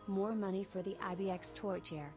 More money for the IBX torture.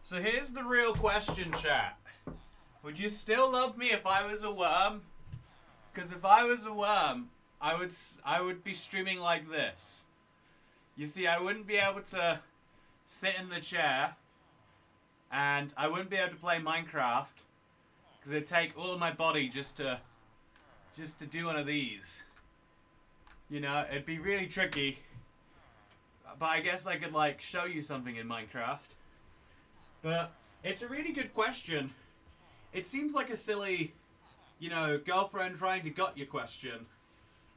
So here's the real question, chat. Would you still love me if I was a worm? Because if I was a worm, I would be streaming like this. You see, I wouldn't be able to sit in the chair, and I wouldn't be able to play Minecraft, because it'd take all of my body just to do one of these. You know, it'd be really tricky. But I guess I could, like, show you something in Minecraft. But it's a really good question. It seems like a silly, you know, girlfriend trying to gut your question.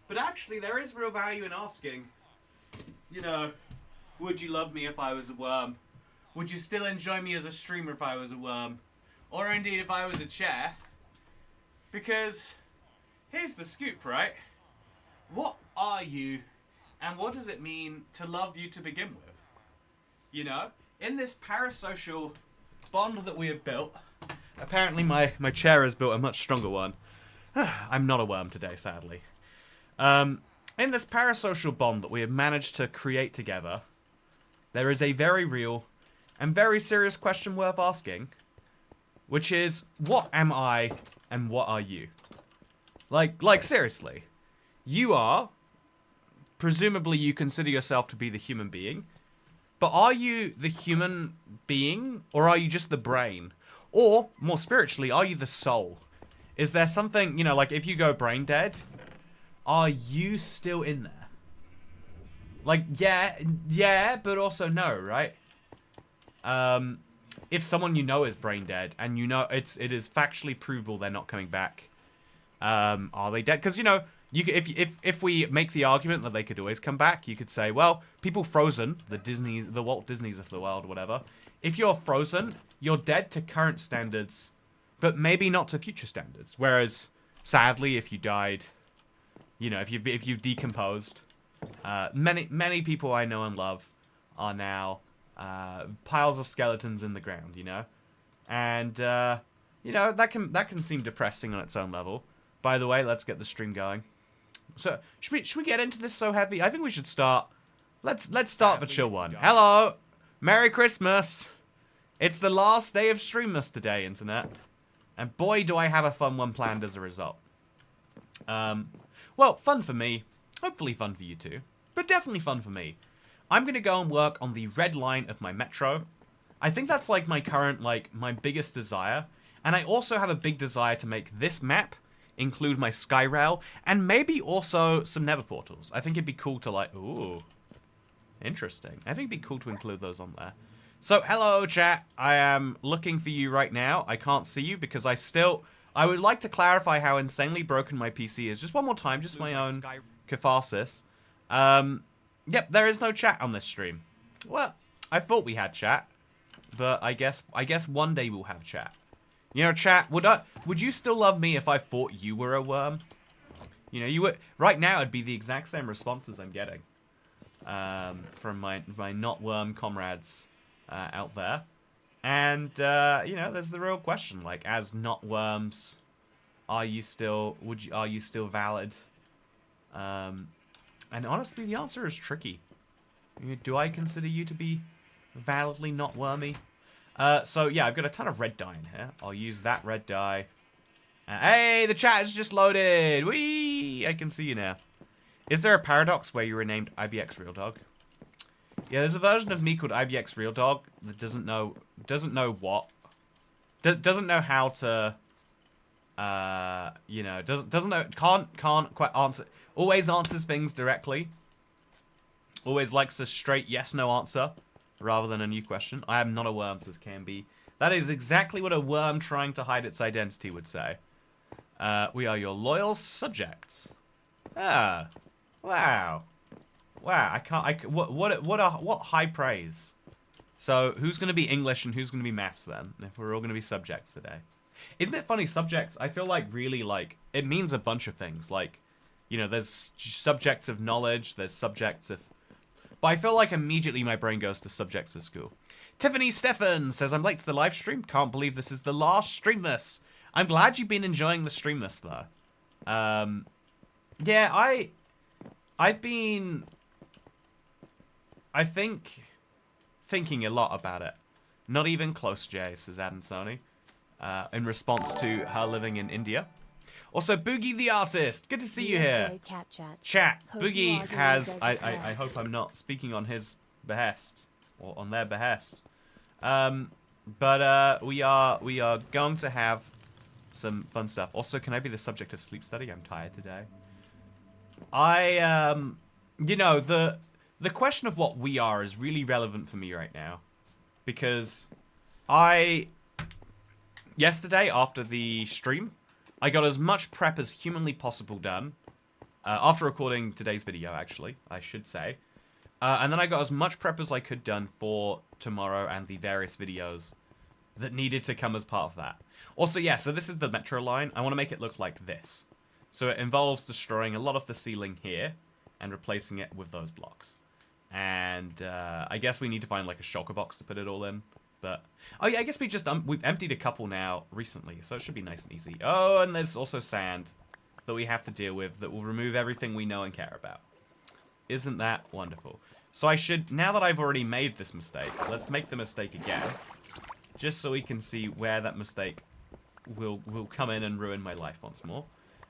But actually, there is real value in asking, you know, would you love me if I was a worm? Would you still enjoy me as a streamer if I was a worm? Or indeed if I was a chair? Because here's the scoop, right? What are you, and what does it mean to love you to begin with? You know, in this parasocial bond that we have built, apparently my chair has built a much stronger one. I'm not a worm today, sadly. In this parasocial bond that we have managed to create together, there is a very real and very serious question worth asking, which is, what am I and what are you? Like seriously. You are, presumably you consider yourself to be the human being, but are you the human being, or are you just the brain? Or, more spiritually, are you the soul? Is there something, you know, like if you go brain dead, are you still in there? Like, yeah, but also no, right? If someone you know is brain dead, and you know it is factually provable they're not coming back, are they dead? Because, you know, if we make the argument that they could always come back, you could say, well, people frozen, the Walt Disneys of the world, whatever. If you're frozen, you're dead to current standards, but maybe not to future standards. Whereas, sadly, if you died, you know, if you've decomposed, many people I know and love are now piles of skeletons in the ground, you know, and you know, that can seem depressing on its own level. By the way, let's get the stream going. So should we get into this so heavy? I think we should start. Let's start the chill one. Hello, Merry Christmas. It's the last day of Streammas today, internet, and boy, do I have a fun one planned as a result. Well, fun for me. Hopefully, fun for you too. but definitely fun for me. I'm going to go and work on the red line of my metro. I think that's like my current, like, my biggest desire. And I also have a big desire to make this map include my Skyrail, and maybe also some nether portals. I think it'd be cool to, like, ooh, interesting. I think it'd be cool to include those on there. So, hello, chat. I am looking for you right now. I can't see you because I would like to clarify how insanely broken my PC is. Just one more time, just my own catharsis. Yep, there is no chat on this stream. Well, I thought we had chat, but I guess one day we'll have chat. You know, chat, would you still love me if I thought you were a worm? You know, you would. Right now, it'd be the exact same responses I'm getting from my not worm comrades out there. And you know, there's the real question: like, as not worms, are you still valid? And honestly, the answer is tricky. Do I consider you to be validly not wormy? So yeah, I've got a ton of red dye in here. I'll use that red dye. Hey, the chat is just loaded. Whee! I can see you now. Is there a paradox where you were named IBX Real Dog? Yeah, there's a version of me called IBX Real Dog that doesn't know how to, you know, can't quite answer. Always answers things directly. Always likes a straight yes/no answer rather than a new question. I am not a worm, says can be. That is exactly what a worm trying to hide its identity would say. We are your loyal subjects. Ah, wow. Wow, what high praise. So, who's going to be English and who's going to be maths then? If we're all going to be subjects today. Isn't it funny, subjects, I feel like really, like, it means a bunch of things. Like, you know, there's subjects of knowledge, there's subjects of... But I feel like immediately my brain goes to subjects for school. Tiffany Stefan says, I'm late to the live stream. Can't believe this is the last Streamless. I'm glad you've been enjoying the Streamless, though. Yeah, I've been... I think... thinking a lot about it. Not even close, Jay, says Adam Sony. In response to her living in India. Also, Boogie the Artist. Good to see you here. Chat. Boogie has... I hope I'm not speaking on his behest. Or on their behest. But we are going to have some fun stuff. Also, can I be the subject of sleep study? I'm tired today. You know, the question of what we are is really relevant for me right now. Because yesterday, after the stream, I got as much prep as humanly possible done. After recording today's video, actually, I should say. And then I got as much prep as I could done for tomorrow and the various videos that needed to come as part of that. Also, yeah, so this is the metro line. I want to make it look like this. So it involves destroying a lot of the ceiling here and replacing it with those blocks. And I guess we need to find like a shulker box to put it all in. But oh yeah, I guess we've emptied a couple now recently, so it should be nice and easy. Oh, and there's also sand that we have to deal with that will remove everything we know and care about. Isn't that wonderful? So I should, now that I've already made this mistake, let's make the mistake again, just so we can see where that mistake will come in and ruin my life once more.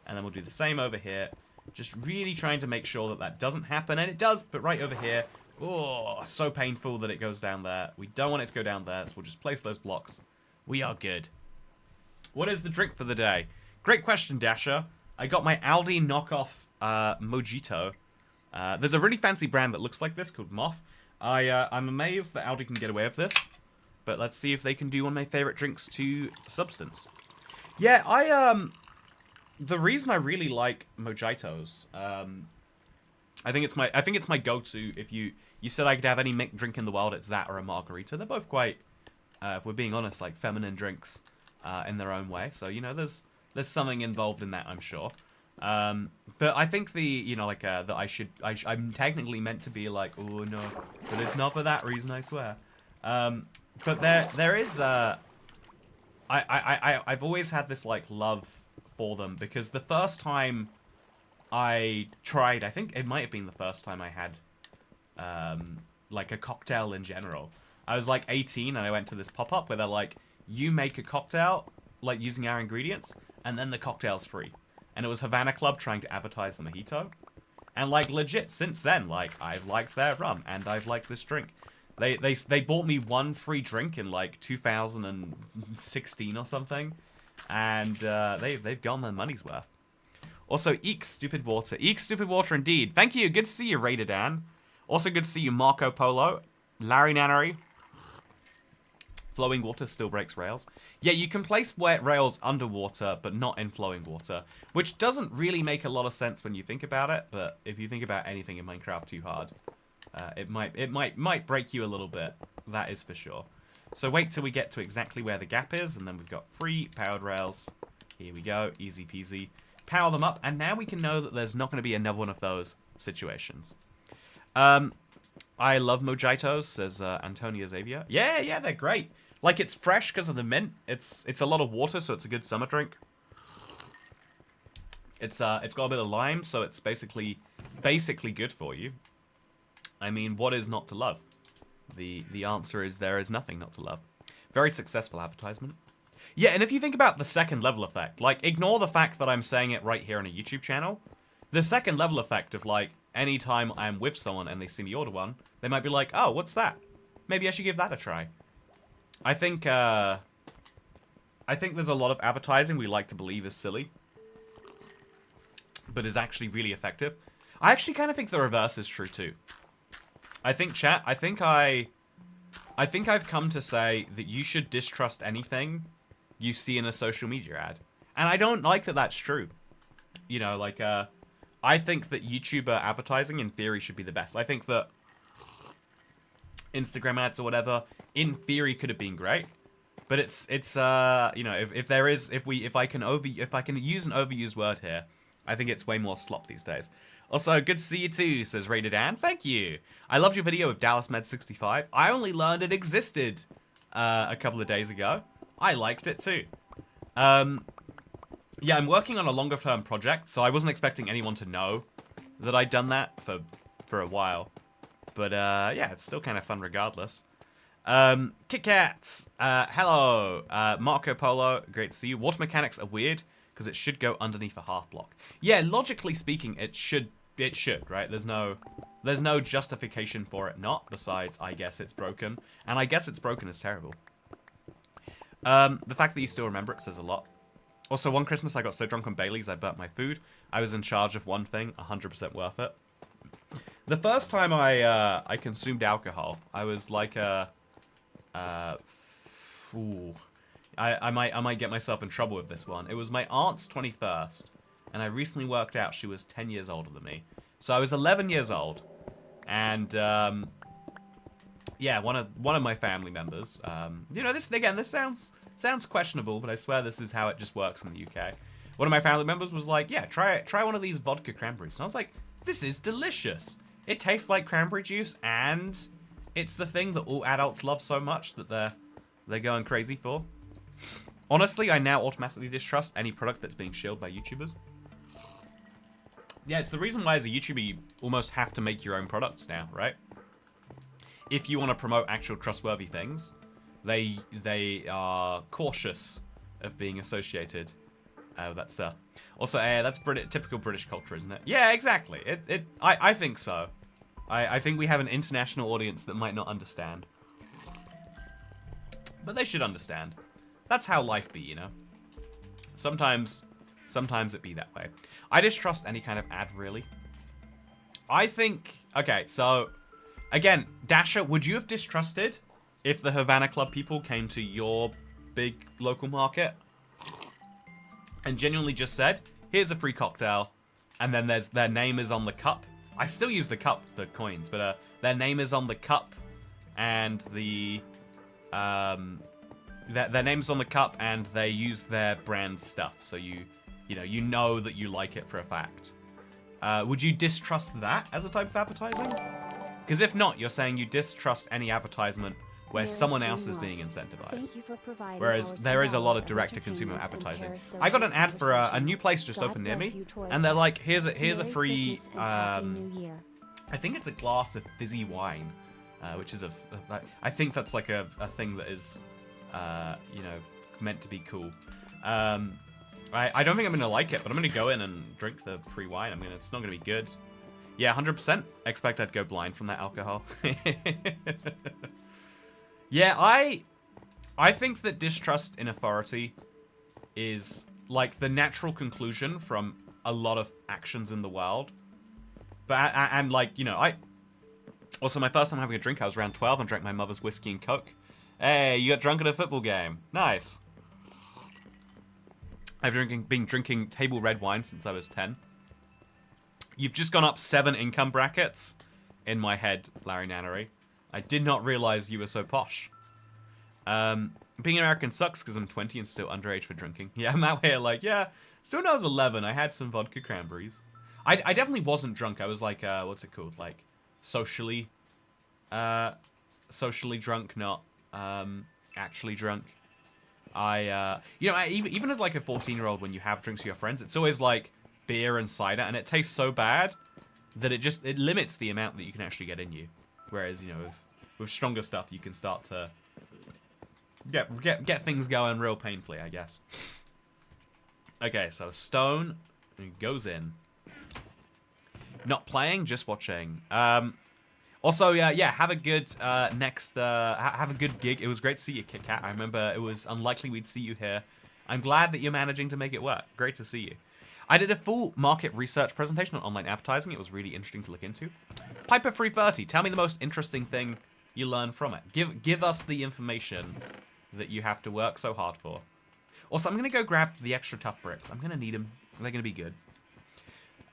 And then we'll do the same over here. Just really trying to make sure that that doesn't happen, and it does, but right over here, oh, so painful that it goes down there. We don't want it to go down there, so we'll just place those blocks. We are good. What is the drink for the day? Great question, Dasher. I got my Aldi knockoff Mojito. There's a really fancy brand that looks like this called Moth. I'm amazed that Aldi can get away with this, but let's see if they can do one of my favorite drinks to substance. Yeah, the reason I really like mojitos, I think it's my go-to. If you said I could have any drink in the world, it's that or a margarita. They're both quite, if we're being honest, like feminine drinks in their own way. So you know, there's something involved in that, I'm sure. But I think that I'm technically meant to be like, oh no, but it's not for that reason, I swear. But there is I've always had this like love for them, because the first time I tried, I think it might have been the first time I had like a cocktail in general. I was like 18 and I went to this pop-up where they're like, you make a cocktail like using our ingredients and then the cocktail's free. And it was Havana Club trying to advertise the mojito. And, like, legit, since then, like, I've liked their rum, and I've liked this drink. They bought me one free drink in, like, 2016 or something, and they've gotten their money's worth. Also, Eek Stupid Water. Eek Stupid Water indeed. Thank you. Good to see you, Raider Dan. Also good to see you, Marco Polo. Larry Nannery. Flowing water still breaks rails. Yeah, you can place rails underwater, but not in flowing water. Which doesn't really make a lot of sense when you think about it, but if you think about anything in Minecraft too hard, it might break you a little bit. That is for sure. So wait till we get to exactly where the gap is, and then we've got 3 powered rails. Here we go, easy peasy. Power them up, and now we can know that there's not going to be another one of those situations. I love mojitos, says Antonia Xavier. Yeah, they're great. Like, it's fresh because of the mint. It's a lot of water, so it's a good summer drink. It's got a bit of lime, so it's basically good for you. I mean, what is not to love? The answer is there is nothing not to love. Very successful advertisement. Yeah, and if you think about the second level effect, like, ignore the fact that I'm saying it right here on a YouTube channel. The second level effect of, like, anytime I'm with someone and they see me order one, they might be like, oh, what's that? Maybe I should give that a try. I think there's a lot of advertising we like to believe is silly, but is actually really effective. I actually kind of think the reverse is true too. I think, chat, I think I've come to say that you should distrust anything you see in a social media ad. And I don't like that that's true. You know, like, I think that YouTuber advertising, in theory, should be the best. I think that Instagram ads or whatever, in theory, could have been great. But it's you know, if I can use an overused word here, I think it's way more slop these days. Also, good to see you too, says Rated Ann. Thank you. I loved your video of Dallas Med 65. I only learned it existed a couple of days ago. I liked it too. Yeah, I'm working on a longer term project, so I wasn't expecting anyone to know that I'd done that for a while. But yeah, it's still kind of fun regardless. Kit Kats, hello. Marco Polo, great to see you. Water mechanics are weird because it should go underneath a half block. Yeah, logically speaking, it should, right? There's no justification for it not, besides I guess it's broken. And I guess it's broken is terrible. The fact that you still remember it says a lot. Also, one Christmas I got so drunk on Bailey's I burnt my food. I was in charge of one thing, 100% worth it. The first time I consumed alcohol, I was like I might get myself in trouble with this one. It was my aunt's 21st, and I recently worked out she was 10 years older than me. So I was 11 years old, and yeah, one of my family members. You know, this sounds questionable, but I swear this is how it just works in the UK. One of my family members was like, "Yeah, try one of these vodka cranberries." And I was like, "This is delicious. It tastes like cranberry juice, and it's the thing that all adults love so much that they're going crazy for." Honestly, I now automatically distrust any product that's being shilled by YouTubers. Yeah, it's the reason why as a YouTuber you almost have to make your own products now, right? If you want to promote actual trustworthy things, they are cautious of being associated with that stuff. Also, that's typical British culture, isn't it? Yeah, exactly. I think so. I think we have an international audience that might not understand. But they should understand. That's how life be, you know? Sometimes it be that way. I distrust any kind of ad, really. I think... Okay, so... Again, Dasher, would you have distrusted if the Havana Club people came to your big local market and genuinely just said, here's a free cocktail, and then their name is on the cup? I still use the cup for coins, but their name is on the cup, and the their name's on the cup, and they use their brand stuff, so you know that you like it for a fact. Would you distrust that as a type of advertising? Because if not, you're saying you distrust any advertisement where someone else is being incentivized. Whereas there is a lot of direct-to-consumer advertising. I got an ad for a new place just opened near me, and they're like, here's a free, I think it's a glass of fizzy wine, which is I think that's like a thing that is, you know, meant to be cool. I don't think I'm gonna like it, but I'm gonna go in and drink the free wine. It's not gonna be good. Yeah, 100% expect I'd go blind from that alcohol. Yeah, I think that distrust in authority is like the natural conclusion from a lot of actions in the world. But and like, you know, also my first time having a drink, I was around 12 and drank my mother's whiskey and coke. Hey, you got drunk at a football game. Nice. I've been drinking table red wine since I was 10. You've just gone up 7 income brackets in my head, Larry Nannery. I did not realize you were so posh. Being American sucks because I'm 20 and still underage for drinking. Yeah, I'm out here like, yeah, still when I was 11, I had some vodka cranberries. I definitely wasn't drunk. I was like, what's it called? Like, socially drunk, not, actually drunk. You know, even as like a 14-year-old, when you have drinks with your friends, it's always like beer and cider, and it tastes so bad that it limits the amount that you can actually get in you. Whereas, you know, with stronger stuff, you can start to get things going real painfully, I guess. Okay, so Stone goes in. Not playing, just watching. Also, yeah, have a good have a good gig. It was great to see you, Kit Kat. I remember it was unlikely we'd see you here. I'm glad that you're managing to make it work. Great to see you. I did a full market research presentation on online advertising. It was really interesting to look into. Piper330, tell me the most interesting thing you learned from it. Give us the information that you have to work so hard for. Also, I'm going to go grab the extra tough bricks. I'm going to need them. They're going to be good.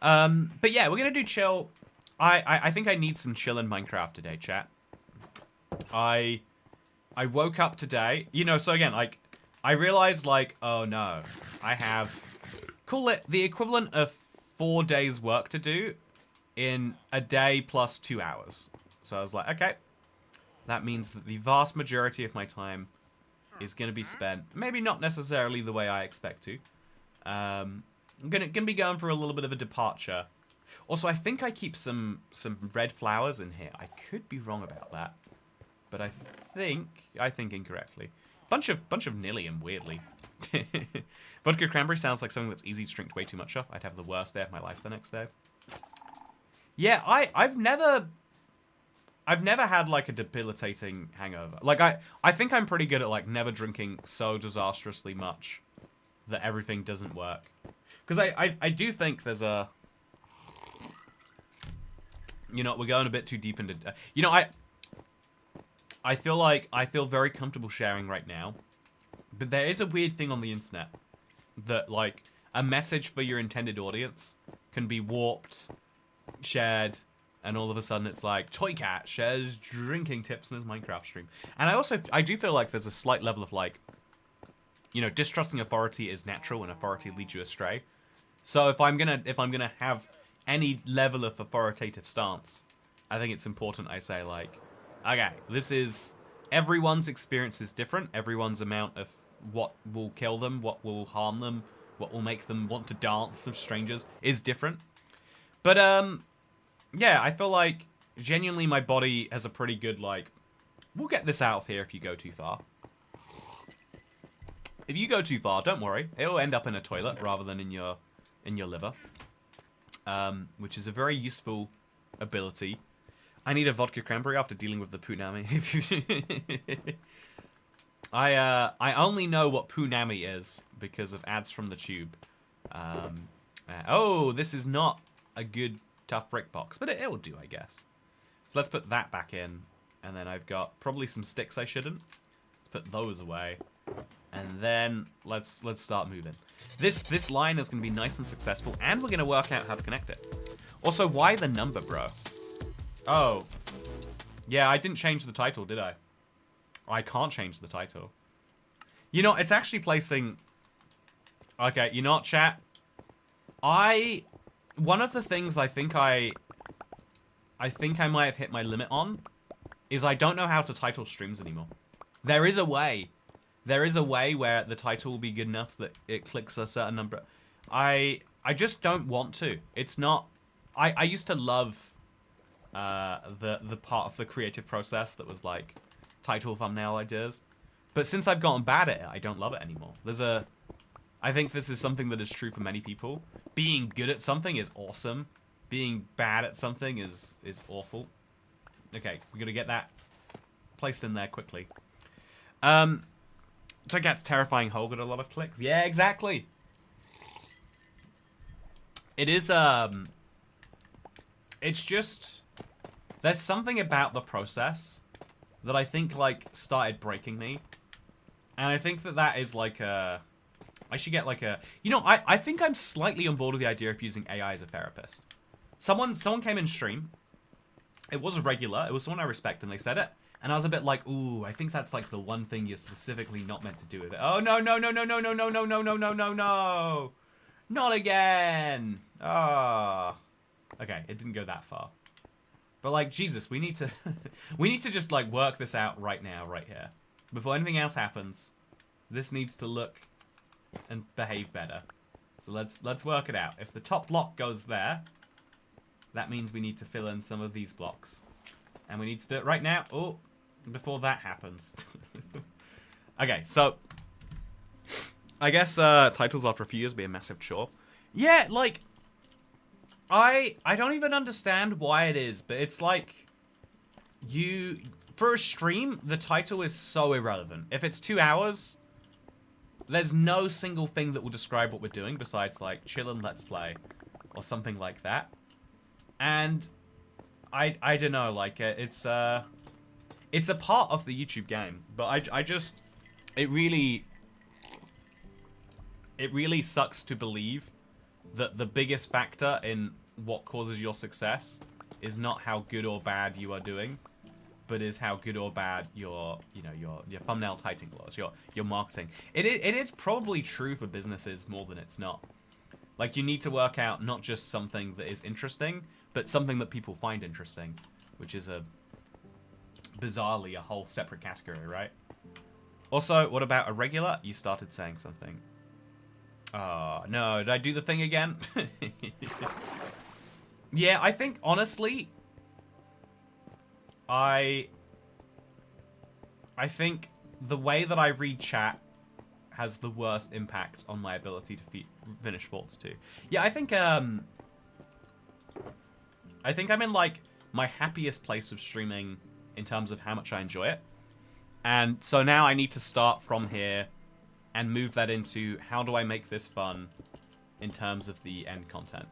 But yeah, we're going to do chill. I think I need some chill in Minecraft today, chat. I woke up today, you know, so again, like, I realized, like, oh no, I have, call it the equivalent of 4 days work to do in a day plus 2 hours. So I was like, okay, that means that the vast majority of my time is going to be spent, maybe not necessarily the way I expect to. I'm gonna be going for a little bit of a departure. Also, I think I keep some red flowers in here. I could be wrong about that, but I think incorrectly. Bunch of Nillium, weirdly. Vodka cranberry sounds like something that's easy to drink way too much of. I'd have the worst day of my life the next day. Yeah, I've never had like a debilitating hangover. Like I think I'm pretty good at like never drinking so disastrously much that everything doesn't work. Because I do think there's a, you know, we're going a bit too deep into, you know, I feel very comfortable sharing right now, but there is a weird thing on the internet that like a message for your intended audience can be warped, shared, and all of a sudden it's like Toy Cat shares drinking tips in his Minecraft stream. And I do feel like there's a slight level of like, you know, distrusting authority is natural and authority leads you astray. So if I'm gonna have any level of authoritative stance, I think it's important I say like, okay, this is, everyone's experience is different. Everyone's amount of what will kill them, what will harm them, what will make them want to dance with strangers is different. But yeah, I feel like genuinely my body has a pretty good like, we'll get this out of here if you go too far. If you go too far, don't worry. It'll end up in a toilet rather than in your liver. Which is a very useful ability. I need a vodka cranberry after dealing with the punami. I only know what punami is because of ads from the tube. Oh, this is not a good tough brick box, but it'll do, I guess. So let's put that back in, and then I've got probably some sticks I shouldn't. Let's put those away. And then let's start moving. This line is going to be nice and successful, and we're going to work out how to connect it. Also, why the number, bro? Oh. Yeah, I didn't change the title, did I? I can't change the title. You know, it's actually placing... Okay, you know what, chat? One of the things I think I might have hit my limit on is I don't know how to title streams anymore. There is a way. There is a way where the title will be good enough that it clicks a certain number. I just don't want to. It's not... I used to love the part of the creative process that was like title thumbnail ideas. But since I've gotten bad at it, I don't love it anymore. I think this is something that is true for many people. Being good at something is awesome. being bad at something is awful. Okay, we gotta get that placed in there quickly. Toycat's terrifying hole got a lot of clicks. Yeah, exactly. It is, it's just, there's something about the process that I think, like, started breaking me. And I think that is, like, I should get, like, you know, I think I'm slightly on board with the idea of using AI as a therapist. Someone came in stream. It was a regular. It was someone I respect, and they said it. And I was a bit like, ooh, I think that's, like, the one thing you're specifically not meant to do with it. Oh, no, no, no, no, no, no, no, no, no, no, no, no, no. Not again. Ah. Oh. Okay, it didn't go that far. But, like, Jesus, we need to... we need to just, like, work this out right now, right here. Before anything else happens, this needs to look and behave better. So let's work it out. If the top block goes there, that means we need to fill in some of these blocks. And we need to do it right now. Oh, before that happens. Okay, so... I guess titles after a few years be a massive chore. Yeah, like... I don't even understand why it is, but it's like... For a stream, the title is so irrelevant. If it's 2 hours, there's no single thing that will describe what we're doing besides, like, chill and let's play. Or something like that. And... I don't know, like, it's a part of the YouTube game. But I just... It really sucks to believe that the biggest factor in what causes your success is not how good or bad you are doing, but is how good or bad your thumbnail titling was, your marketing. It is probably true for businesses more than it's not. Like, you need to work out not just something that is interesting, but something that people find interesting, which is bizarrely a whole separate category, right? Also, what about a regular? You started saying something. Oh, no, did I do the thing again? Yeah, I think, honestly, I think the way that I read chat has the worst impact on my ability to finish thoughts too. Yeah, I think I'm in, like, my happiest place of streaming in terms of how much I enjoy it. And so now I need to start from here and move that into how do I make this fun in terms of the end content.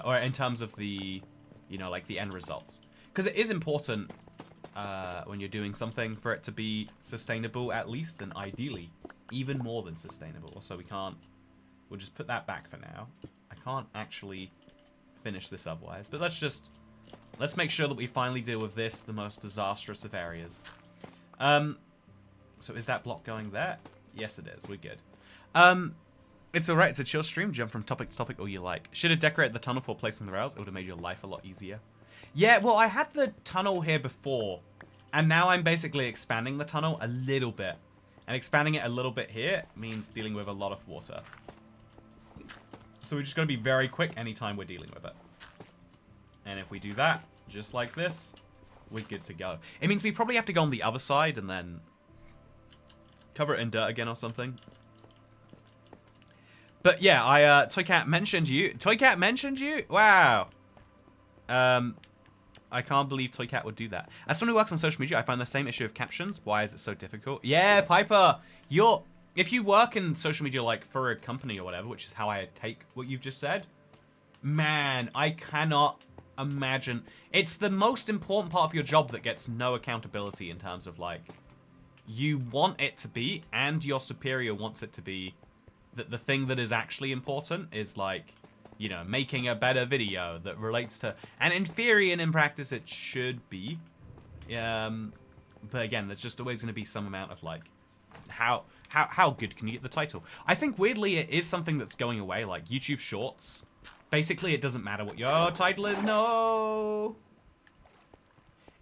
Or in terms of the, you know, like, the end results. Because it is important when you're doing something for it to be sustainable at least, and ideally even more than sustainable. So we'll just put that back for now. I can't actually finish this otherwise. But let's make sure that we finally deal with this, the most disastrous of areas. So is that block going there? Yes, it is. We're good. It's alright. It's a chill stream. Jump from topic to topic all you like. Should have decorated the tunnel before placing the rails. It would have made your life a lot easier. Yeah, well, I had the tunnel here before. And now I'm basically expanding the tunnel a little bit. And expanding it a little bit here means dealing with a lot of water. So we're just going to be very quick anytime we're dealing with it. And if we do that, just like this, we're good to go. It means we probably have to go on the other side and then cover it in dirt again or something. But yeah, Toycat mentioned you. Toycat mentioned you? Wow. I can't believe Toycat would do that. As someone who works on social media, I find the same issue of captions. Why is it so difficult? Yeah, Piper, if you work in social media, like, for a company or whatever, which is how I take what you've just said, man, I cannot imagine. It's the most important part of your job that gets no accountability in terms of, like, you want it to be, and your superior wants it to be, that the thing that is actually important is, like, you know, making a better video that relates to, and in theory and in practice it should be, but again, there's just always going to be some amount of, like, how good can you get the title? I think weirdly it is something that's going away, like YouTube Shorts. Basically, it doesn't matter what your title is. No.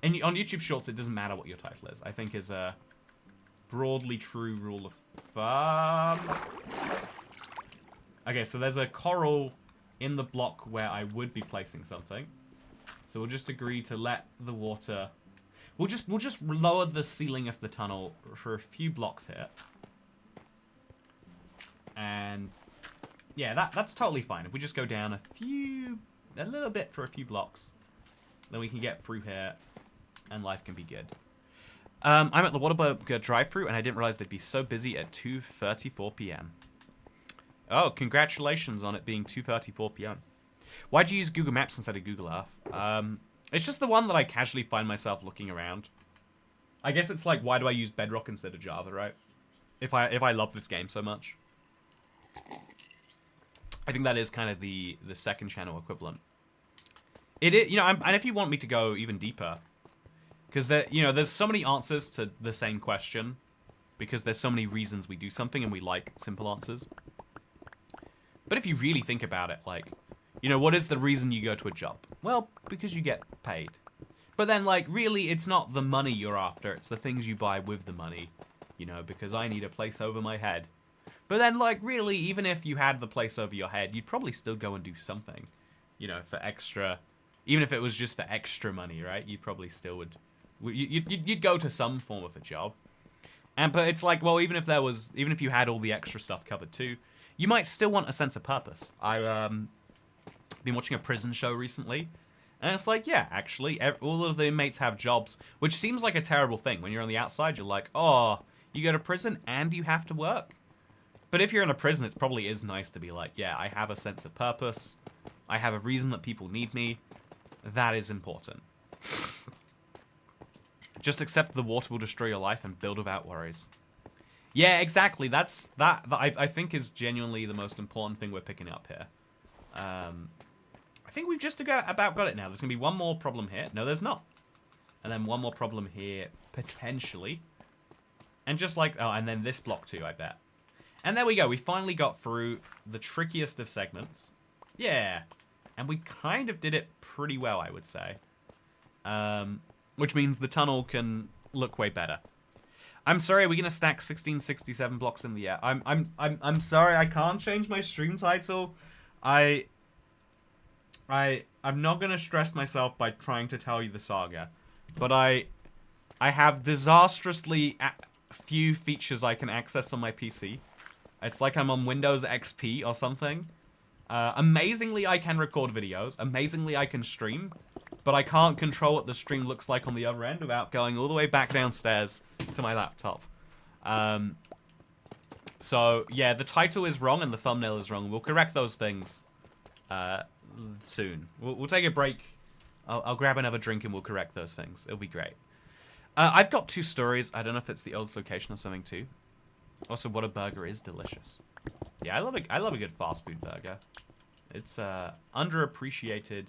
And on YouTube Shorts, it doesn't matter what your title is. I think is a broadly true rule of thumb. Okay, so there's a coral in the block where I would be placing something. So we'll just agree to let the water... We'll just lower the ceiling of the tunnel for a few blocks here. And yeah, that's totally fine. If we just go down a few bit for a few blocks. Then we can get through here, and life can be good. I'm at the Whataburger drive-thru, and I didn't realize they'd be so busy at 2:34 p.m. Oh, congratulations on it being 2:34 p.m. Why'd you use Google Maps instead of Google Earth? It's just the one that I casually find myself looking around. I guess it's like, why do I use Bedrock instead of Java, right? If I love this game so much. I think that is kind of the second channel equivalent. It is, you know, and if you want me to go even deeper, because there's so many answers to the same question, because there's so many reasons we do something and we like simple answers. But if you really think about it, like, you know, what is the reason you go to a job? Well, because you get paid. But then, like, really, it's not the money you're after. It's the things you buy with the money. You know, because I need a place over my head. But then, like, really, even if you had the place over your head, you'd probably still go and do something. You know, for extra... Even if it was just for extra money, right? You probably still would... You'd go to some form of a job. But it's like, well, even if you had all the extra stuff covered too, you might still want a sense of purpose. I've been watching a prison show recently, and it's like, yeah, actually, all of the inmates have jobs, which seems like a terrible thing. When you're on the outside, you're like, oh, you go to prison and you have to work. But if you're in a prison, it probably is nice to be like, yeah, I have a sense of purpose. I have a reason that people need me. That is important. Just accept the water will destroy your life and build without worries. Yeah, exactly. That I think is genuinely the most important thing we're picking up here. I think we've just about got it now. There's going to be one more problem here. No, there's not. And then one more problem here, potentially. And just like... Oh, and then this block too, I bet. And there we go. We finally got through the trickiest of segments. Yeah. And we kind of did it pretty well, I would say. Which means the tunnel can look way better. I'm sorry, are we gonna stack 1667 blocks in the air? I'm sorry, I can't change my stream title. I'm not gonna stress myself by trying to tell you the saga, but I have disastrously few features I can access on my PC. It's like I'm on Windows XP or something. Amazingly, I can record videos. Amazingly, I can stream. But I can't control what the stream looks like on the other end without going all the way back downstairs to my laptop. So, yeah, the title is wrong and the thumbnail is wrong. We'll correct those things soon. We'll take a break. I'll grab another drink and we'll correct those things. It'll be great. I've got two stories. I don't know if it's the old location or something too. Also, Whataburger is delicious. Yeah, I love a good fast food burger. It's underappreciated.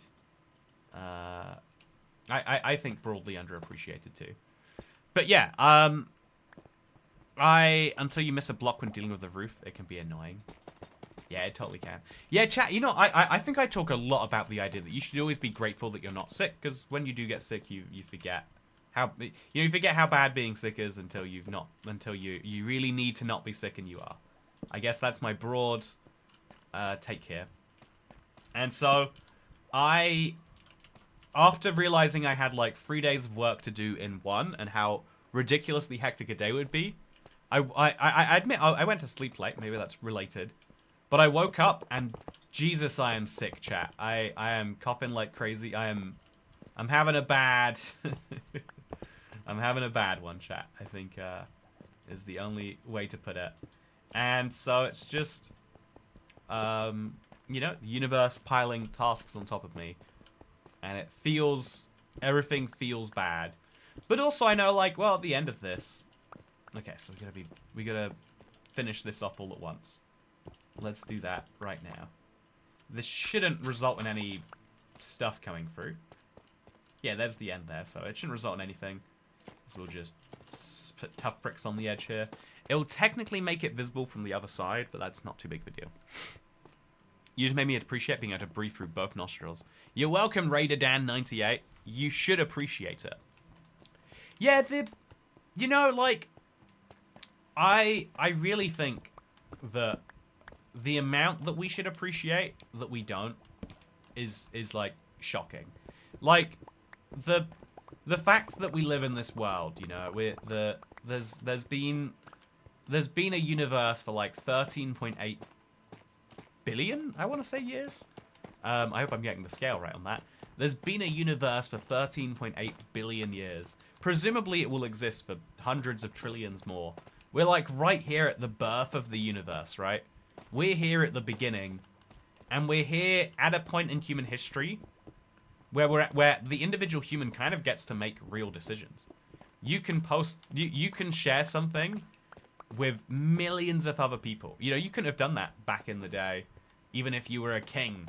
I think broadly underappreciated too. But yeah, until you miss a block when dealing with the roof, it can be annoying. Yeah, it totally can. Yeah, chat, you know, I think I talk a lot about the idea that you should always be grateful that you're not sick, because when you do get sick, you forget how, you forget how bad being sick is until you really need to not be sick and you are. I guess that's my broad take here. And so, after realizing I had like 3 days of work to do in one, and how ridiculously hectic a day would be, I admit I went to sleep late. Maybe that's related, but I woke up and Jesus, I am sick, chat. I am coughing like crazy. I'm having a bad. I'm having a bad one, chat. I think is the only way to put it. And so it's just, you know, the universe piling tasks on top of me. And everything feels bad. But also I know, like, well, at the end of this... Okay, so we gotta finish this off all at once. Let's do that right now. This shouldn't result in any stuff coming through. Yeah, there's the end there, so it shouldn't result in anything. So we'll just put tough bricks on the edge here. It'll technically make it visible from the other side, but that's not too big of a deal. You just made me appreciate being able to breathe through both nostrils. You're welcome, Raider Dan98. You should appreciate it. Yeah, you know, like, I really think that the amount that we should appreciate that we don't is like shocking. Like, the fact that we live in this world, you know, there's been a universe for like 13.8 billion, I want to say, years. I hope I'm getting the scale right on that. There's been a universe for 13.8 billion years. Presumably it will exist for hundreds of trillions more. We're like right here at the birth of the universe, right? We're here at the beginning. And we're here at a point in human history where the individual human kind of gets to make real decisions. You can you can share something with millions of other people. You know, you couldn't have done that back in the day, even if you were a king.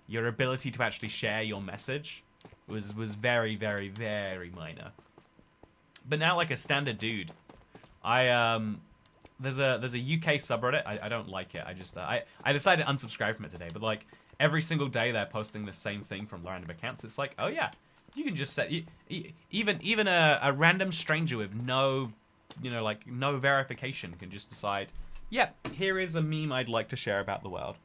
Your ability to actually share your message was very, very, very minor. But now, like a standard dude, there's a UK subreddit. I don't like it. I decided to unsubscribe from it today. But like every single day they're posting the same thing from random accounts. It's like, oh yeah, you can just set even a random stranger with no, you know, like no verification can just decide, yep, here is a meme I'd like to share about the world.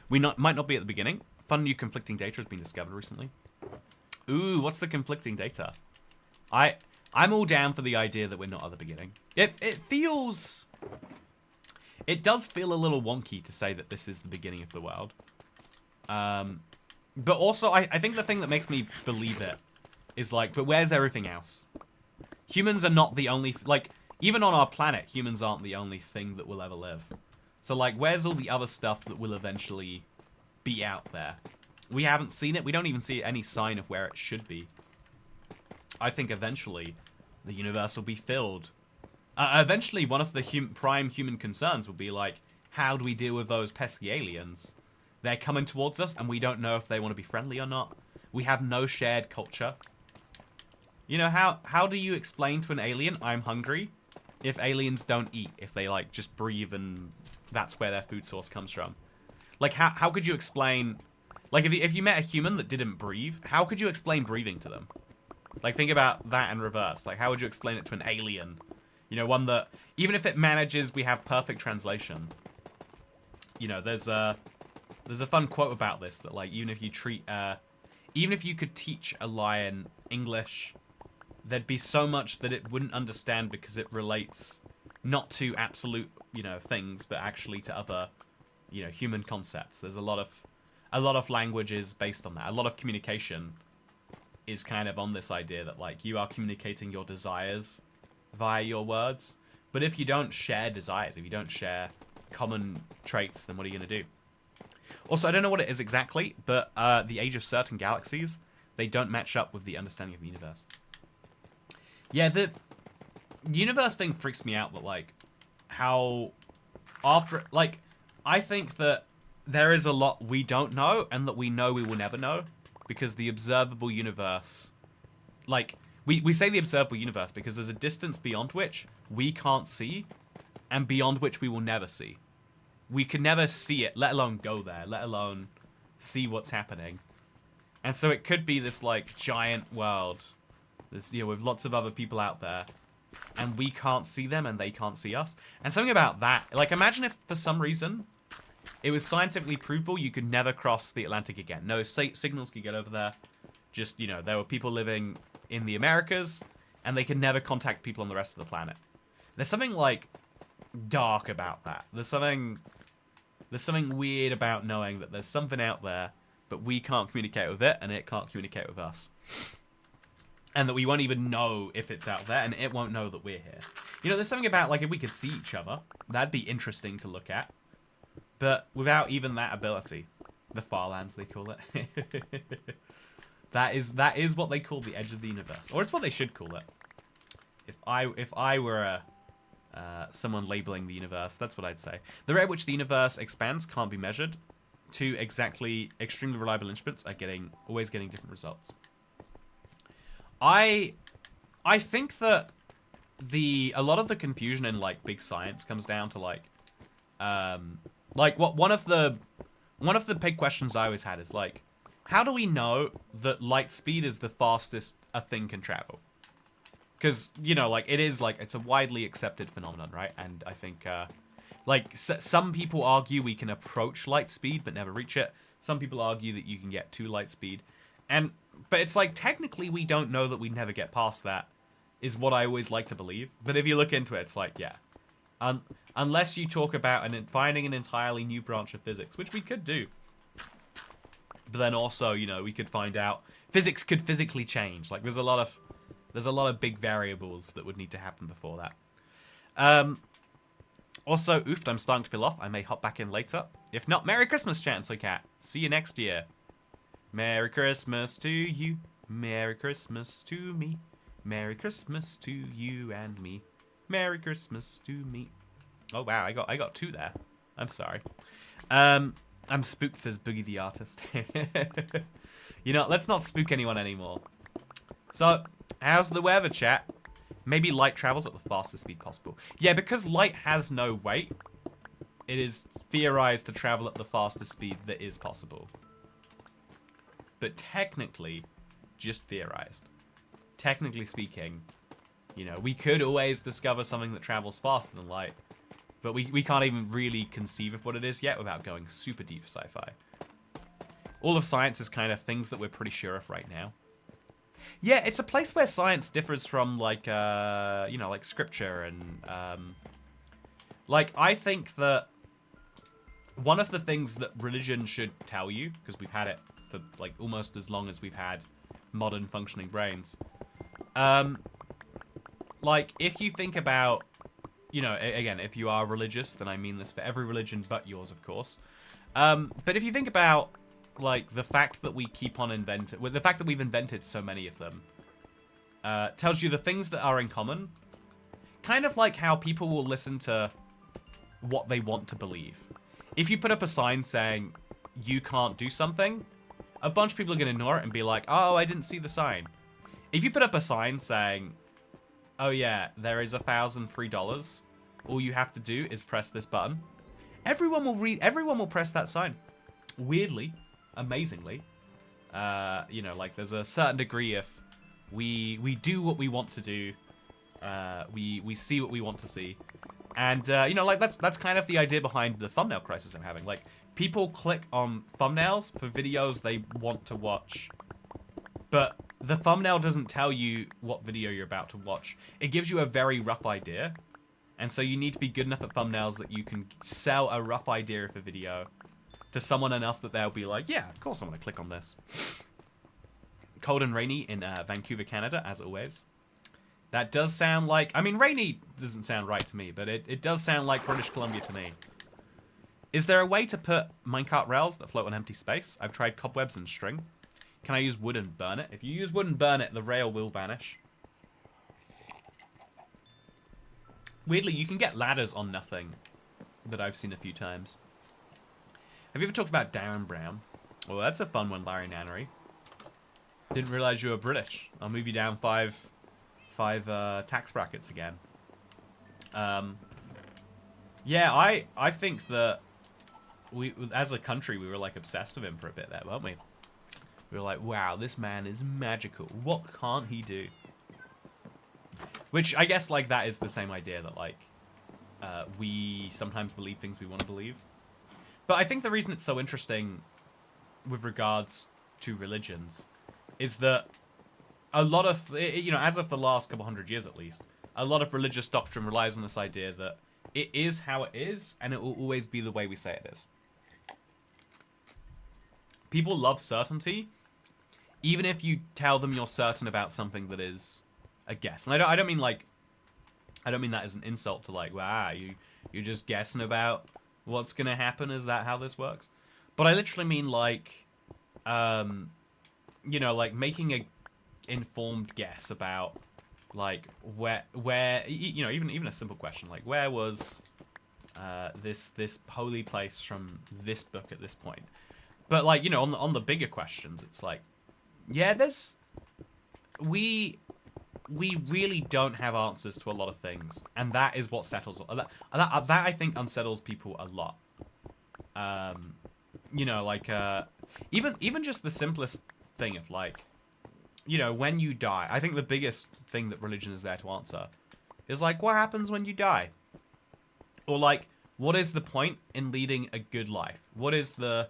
Might not be at the beginning. Fun new conflicting data has been discovered recently. Ooh, what's the conflicting data? I'm all down for the idea that we're not at the beginning. It does feel a little wonky to say that this is the beginning of the world. But also, I think the thing that makes me believe it is like, but where's everything else? Humans are not the only, like, even on our planet, humans aren't the only thing that will ever live. So, like, where's all the other stuff that will eventually be out there? We haven't seen it. We don't even see any sign of where it should be. I think eventually the universe will be filled. Eventually, one of the prime human concerns will be like, how do we deal with those pesky aliens? They're coming towards us, and we don't know if they want to be friendly or not. We have no shared culture. You know, how do you explain to an alien, I'm hungry, if aliens don't eat, if they, like, just breathe and that's where their food source comes from? Like, how could you explain... Like, if you met a human that didn't breathe, how could you explain breathing to them? Like, think about that in reverse. Like, how would you explain it to an alien? You know, one that, even if it manages, we have perfect translation. You know, there's a fun quote about this that, like, even if you could teach a lion English, there'd be so much that it wouldn't understand because it relates not to absolute, you know, things, but actually to other, you know, human concepts. There's a lot of languages based on that. A lot of communication is kind of on this idea that, like, you are communicating your desires via your words. But if you don't share desires, if you don't share common traits, then what are you going to do? Also, I don't know what it is exactly, but the age of certain galaxies, they don't match up with the understanding of the universe. Yeah, the universe thing freaks me out, that, like, how after, like, I think that there is a lot we don't know, and that we know we will never know, because the observable universe, like, we say the observable universe because there's a distance beyond which we can't see, and beyond which we will never see. We can never see it, let alone go there, let alone see what's happening. And so it could be this, like, giant world, this, you know, with lots of other people out there, and we can't see them, and they can't see us. And something about that, like, imagine if for some reason it was scientifically provable you could never cross the Atlantic again. No signals could get over there. Just, you know, there were people living in the Americas, and they could never contact people on the rest of the planet. There's something, like, dark about that. There's something weird about knowing that there's something out there, but we can't communicate with it, and it can't communicate with us. And that we won't even know if it's out there, and it won't know that we're here. You know, there's something about, like, if we could see each other, that'd be interesting to look at. But without even that ability, the far lands, they call it. that is what they call the edge of the universe, or it's what they should call it. If I were someone labeling the universe, that's what I'd say. The rate at which the universe expands can't be measured. Two extremely reliable instruments are always getting different results. I think that a lot of the confusion in, like, big science comes down to, like one of the big questions I always had is, like, how do we know that light speed is the fastest a thing can travel? Because, you know, like, it's a widely accepted phenomenon, right? And I think, some people argue we can approach light speed but never reach it. Some people argue that you can get to light speed. But it's like, technically we don't know that we never get past that, is what I always like to believe. But if you look into it, it's like, yeah. Unless you talk about finding an entirely new branch of physics, which we could do. But then also, you know, we could find out physics could physically change. Like there's a lot of big variables that would need to happen before that. Also, oofed, I'm starting to feel off. I may hop back in later. If not, Merry Christmas, Chat and Soy Cat. See you next year. Merry Christmas to you. Merry Christmas to me. Merry Christmas to you and me. Merry Christmas to me. Oh wow, I got 2 there. I'm sorry. I'm spooked, says Boogie the Artist. You know, let's not spook anyone anymore. So, how's the weather, chat? Maybe light travels at the fastest speed possible. Yeah, because light has no weight, it is theorized to travel at the fastest speed that is possible. But technically, just theorized. Technically speaking, you know, we could always discover something that travels faster than light. But we can't even really conceive of what it is yet without going super deep sci-fi. All of science is kind of things that we're pretty sure of right now. Yeah, it's a place where science differs from, like, you know, like scripture and, like, I think that one of the things that religion should tell you, because we've had it for, like, almost as long as we've had modern functioning brains, like, if you think about, you know, again, if you are religious, then I mean this for every religion but yours, of course. But if you think about, like, the fact that we keep on inventing, the fact that we've invented so many of them, tells you the things that are in common. Kind of like how people will listen to what they want to believe. If you put up a sign saying, you can't do something, a bunch of people are going to ignore it and be like, oh, I didn't see the sign. If you put up a sign saying, oh yeah, there is $1,000 free dollars, all you have to do is press this button, everyone will press that sign. Weirdly, amazingly, you know, like there's a certain degree of we do what we want to do, we see what we want to see, and you know, like that's kind of the idea behind the thumbnail crisis I'm having. Like, people click on thumbnails for videos they want to watch, but the thumbnail doesn't tell you what video you're about to watch. It gives you a very rough idea, and so you need to be good enough at thumbnails that you can sell a rough idea of a video to someone enough that they'll be like, yeah, of course I'm going to click on this. Cold and rainy in Vancouver, Canada, as always. That does sound like... I mean, rainy doesn't sound right to me, but it does sound like British Columbia to me. Is there a way to put minecart rails that float on empty space? I've tried cobwebs and string. Can I use wood and burn it? If you use wood and burn it, the rail will vanish. Weirdly, you can get ladders on nothing that I've seen a few times. Have you ever talked about Darren Brown? Well, that's a fun one, Larry Nannery. Didn't realize you were British. I'll move you down five tax brackets again. Yeah, I think that we, as a country, we were like obsessed with him for a bit there, weren't we? We were like, wow, this man is magical. What can't he do? Which I guess, like, that is the same idea that, like, we sometimes believe things we want to believe. But I think the reason it's so interesting with regards to religions is that a lot of, you know, as of the last couple hundred years at least, a lot of religious doctrine relies on this idea that it is how it is, and it will always be the way we say it is. People love certainty, even if you tell them you're certain about something that is a guess. And I don't mean like, I don't mean that as an insult to like, wow, you're just guessing about what's gonna happen. Is that how this works? But I literally mean like, you know, like making a informed guess about like where you know, even a simple question like where was this holy place from this book at this point. But like, you know, on the bigger questions, it's like, yeah, we really don't have answers to a lot of things, and that is what settles that I think unsettles people a lot. You know, like even just the simplest thing of like, you know, when you die, I think the biggest thing that religion is there to answer is like, what happens when you die? Or like, what is the point in leading a good life? What is the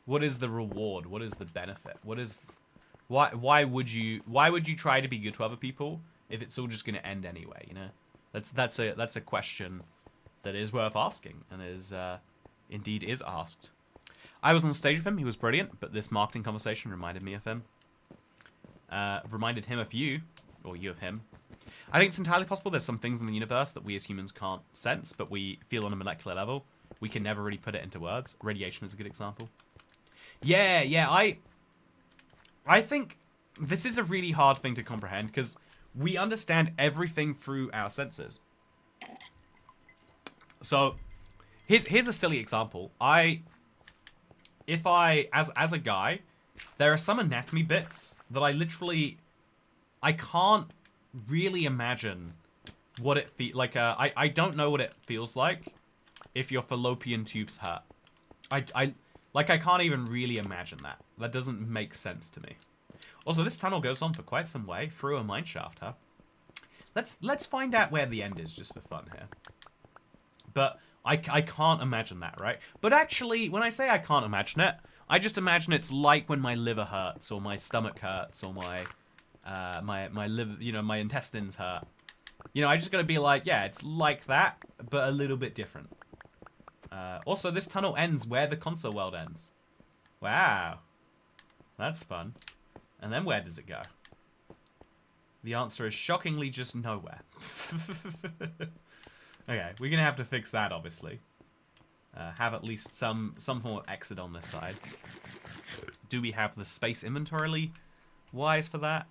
reward? What is the benefit? Why would you try to be good to other people if it's all just going to end anyway, you know? That's a question that is worth asking, and is indeed is asked. I was on stage with him. He was brilliant, but this marketing conversation reminded me of him. Reminded him of you, or you of him. I think it's entirely possible there's some things in the universe that we as humans can't sense, but we feel on a molecular level. We can never really put it into words. Radiation is a good example. Yeah, I think this is a really hard thing to comprehend, because we understand everything through our senses. So, here's a silly example. As a guy, there are some anatomy bits that I can't really imagine what it feels like. I don't know what it feels like if your fallopian tubes hurt. I can't even really imagine that. That doesn't make sense to me. Also, this tunnel goes on for quite some way through a mine shaft, huh? Let's find out where the end is just for fun here. But I can't imagine that, right? But actually, when I say I can't imagine it, I just imagine it's like when my liver hurts, or my stomach hurts, or my liver, my intestines hurt. I just gotta be like, yeah, it's like that, but a little bit different. Also, this tunnel ends where the console world ends. Wow. That's fun. And then where does it go? The answer is shockingly just nowhere. Okay, we're gonna have to fix that, obviously. Have at least some form of exit on this side. Do we have the space inventory wise for that?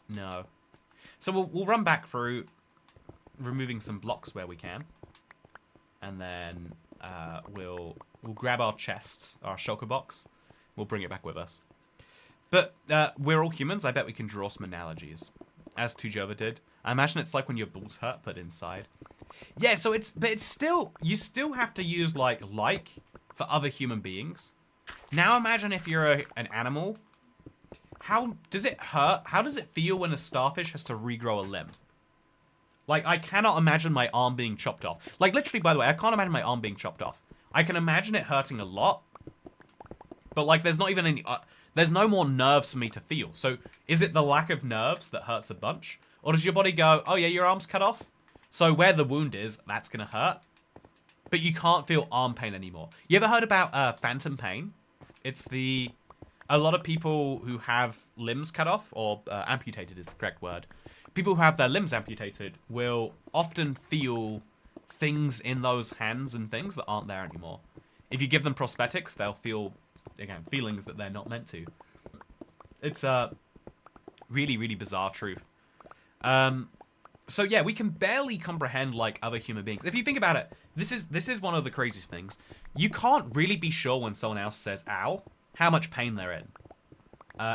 No. So we'll run back through, removing some blocks where we can, and then we'll grab our chest, our shulker box. We'll bring it back with us. But we're all humans. I bet we can draw some analogies, as Tujova did. I imagine it's like when your balls hurt, but inside. Yeah, so it's still, you still have to use like for other human beings. Now imagine if you're an animal. How does it hurt? How does it feel when a starfish has to regrow a limb? Like, I cannot imagine my arm being chopped off. Like, literally, by the way, I can't imagine my arm being chopped off. I can imagine it hurting a lot, but like, there's not even any, there's no more nerves for me to feel. So, is it the lack of nerves that hurts a bunch? Or does your body go, oh yeah, your arm's cut off? So where the wound is, that's gonna hurt. But you can't feel arm pain anymore. You ever heard about phantom pain? It's a lot of people who have limbs cut off, or amputated is the correct word. People who have their limbs amputated will often feel things in those hands and things that aren't there anymore. If you give them prosthetics, they'll feel, again, feelings that they're not meant to. It's a really, really bizarre truth. So yeah, we can barely comprehend like other human beings. If you think about it, this is one of the craziest things. You can't really be sure when someone else says "ow" how much pain they're in.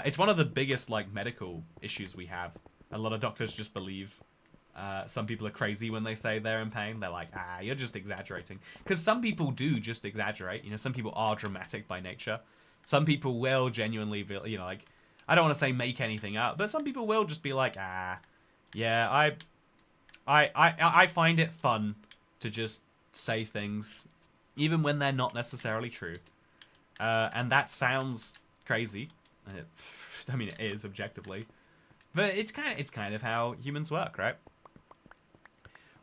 It's one of the biggest like medical issues we have. A lot of doctors just believe some people are crazy when they say they're in pain. They're like, you're just exaggerating. Because some people do just exaggerate. Some people are dramatic by nature. Some people will genuinely be, like, I don't want to say make anything up, but some people will just be like, yeah, I find it fun to just say things, even when they're not necessarily true. And that sounds crazy. I mean, it is objectively, but it's kind of how humans work, right?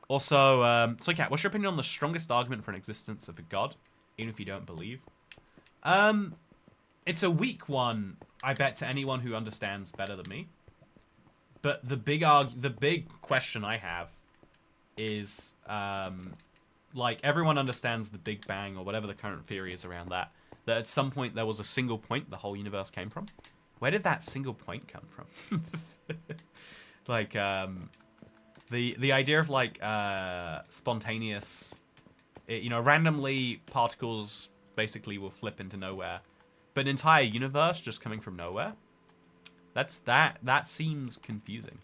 Also, so Kat, what's your opinion on the strongest argument for an existence of a god, even if you don't believe? It's a weak one, I bet, to anyone who understands better than me. But the big question I have is, like, everyone understands the Big Bang, or whatever the current theory is around that at some point there was a single point the whole universe came from. Where did that single point come from? Like, the idea of, like, spontaneous, randomly particles basically will flip into nowhere. But an entire universe just coming from nowhere? That seems confusing.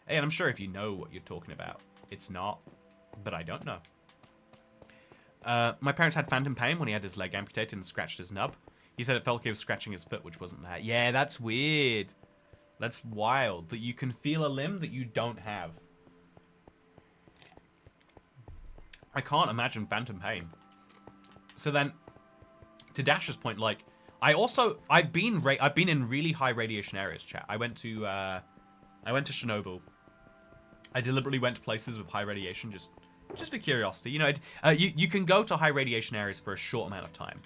Hey, and I'm sure if you know what you're talking about, it's not, but I don't know. My parents had phantom pain when he had his leg amputated and scratched his nub. He said it felt like he was scratching his foot, which wasn't there. Yeah, that's weird. That's wild, that you can feel a limb that you don't have. I can't imagine phantom pain. So then, to Dash's point, like, I've been in really high radiation areas, chat. I went to Chernobyl I deliberately went to places with high radiation just for curiosity. You know, you can go to high radiation areas for a short amount of time.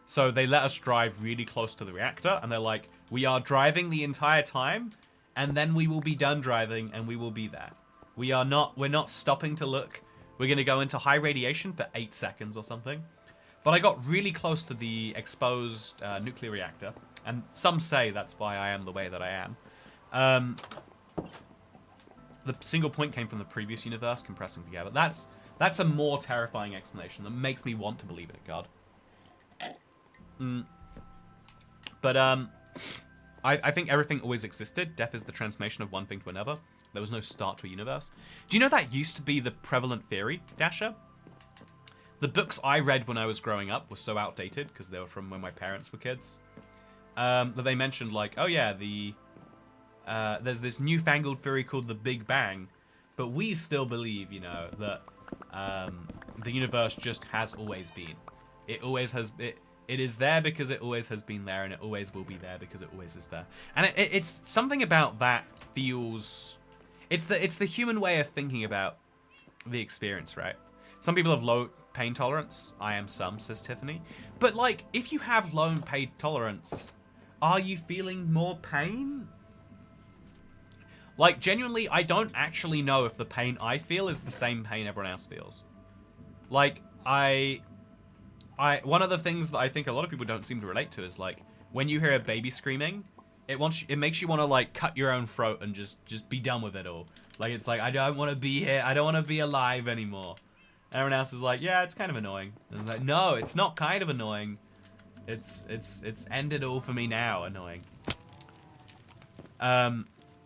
So they let us drive really close to the reactor, and they're like, we are driving the entire time, and then we will be done driving, and we will be there. We're not stopping to look. We're going to go into high radiation for 8 seconds or something. But I got really close to the exposed nuclear reactor, and some say that's why I am the way that I am. The single point came from the previous universe compressing together. That's a more terrifying explanation that makes me want to believe in a god. But I think everything always existed. Death is the transformation of one thing to another. There was no start to a universe. Do you know that used to be the prevalent theory, Dasher? The books I read when I was growing up were so outdated because they were from when my parents were kids. That they mentioned like, oh yeah, there's this newfangled theory called the Big Bang, but we still believe, you know, that the universe just has always been. It always has. It is there because it always has been there, and it always will be there because it always is there. And it's something about that feels. It's the human way of thinking about the experience, right? Some people have low pain tolerance. I am some, says Tiffany. But like, if you have low pain tolerance, are you feeling more pain? Like, genuinely, I don't actually know if the pain I feel is the same pain everyone else feels. Like, one of the things that I think a lot of people don't seem to relate to is, like, when you hear a baby screaming, it makes you want to, like, cut your own throat and just be done with it all. Like, it's like, I don't want to be here. I don't want to be alive anymore. Everyone else is like, yeah, it's kind of annoying. And it's like, no, it's not kind of annoying. It's ended all for me now, annoying.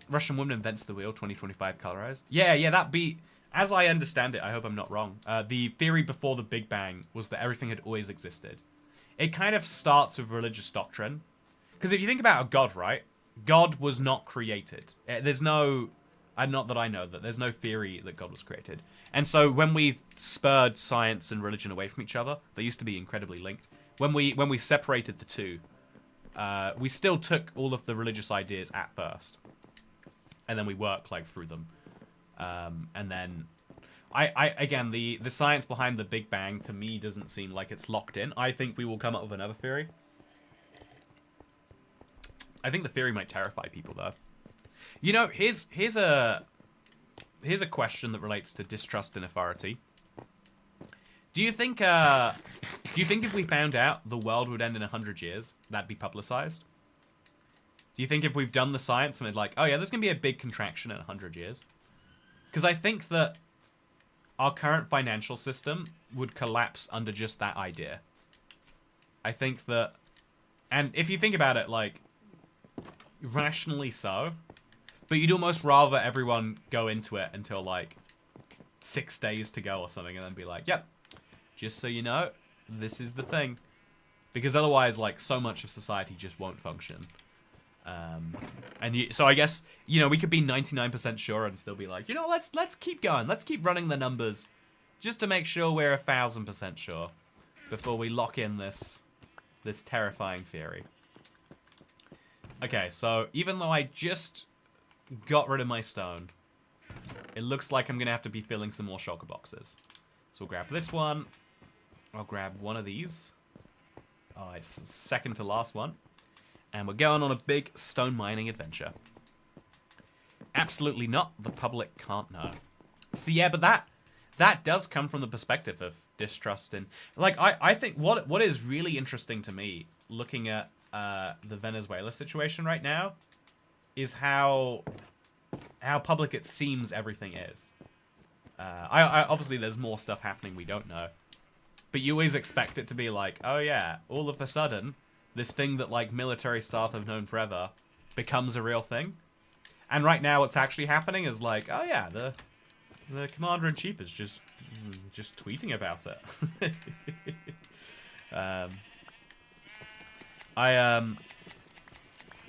Russian woman invents the wheel, 2025 colorized. Yeah, that beat. As I understand it, I hope I'm not wrong. The theory before the Big Bang was that everything had always existed. It kind of starts with religious doctrine. Because if you think about a god, right? God was not created. There's no... Not that I know that. There's no theory that God was created. And so when we spurred science and religion away from each other, they used to be incredibly linked. When we separated the two, we still took all of the religious ideas at first. And then we work like through them. And then again, the science behind the Big Bang to me doesn't seem like it's locked in. I think we will come up with another theory. I think the theory might terrify people though. You know, here's a question that relates to distrust in authority. Do you think if we found out the world would end in 100 years, that'd be publicized? Do you think if we've done the science and it's like, oh yeah, there's going to be a big contraction in 100 years? Because I think that our current financial system would collapse under just that idea. I think that... And if you think about it, like, rationally so, but you'd almost rather everyone go into it until, like, 6 days to go or something and then be like, yep, just so you know, this is the thing. Because otherwise, like, so much of society just won't function. So I guess, you know, we could be 99% sure and still be like, you know, let's keep going. Let's keep running the numbers just to make sure we're 1000% sure before we lock in this terrifying theory. Okay, so even though I just got rid of my stone, it looks like I'm going to have to be filling some more shulker boxes. So we'll grab this one. I'll grab one of these. Oh, it's the second to last one. And we're going on a big stone mining adventure. Absolutely not. The public can't know. So yeah, but that does come from the perspective of distrust in... Like, I think what is really interesting to me, looking at the Venezuela situation right now, is how public it seems everything is. I obviously, there's more stuff happening we don't know. But you always expect it to be like, oh yeah, all of a sudden... this thing that, like, military staff have known forever becomes a real thing. And right now what's actually happening is like, oh yeah, the commander-in-chief is just tweeting about it.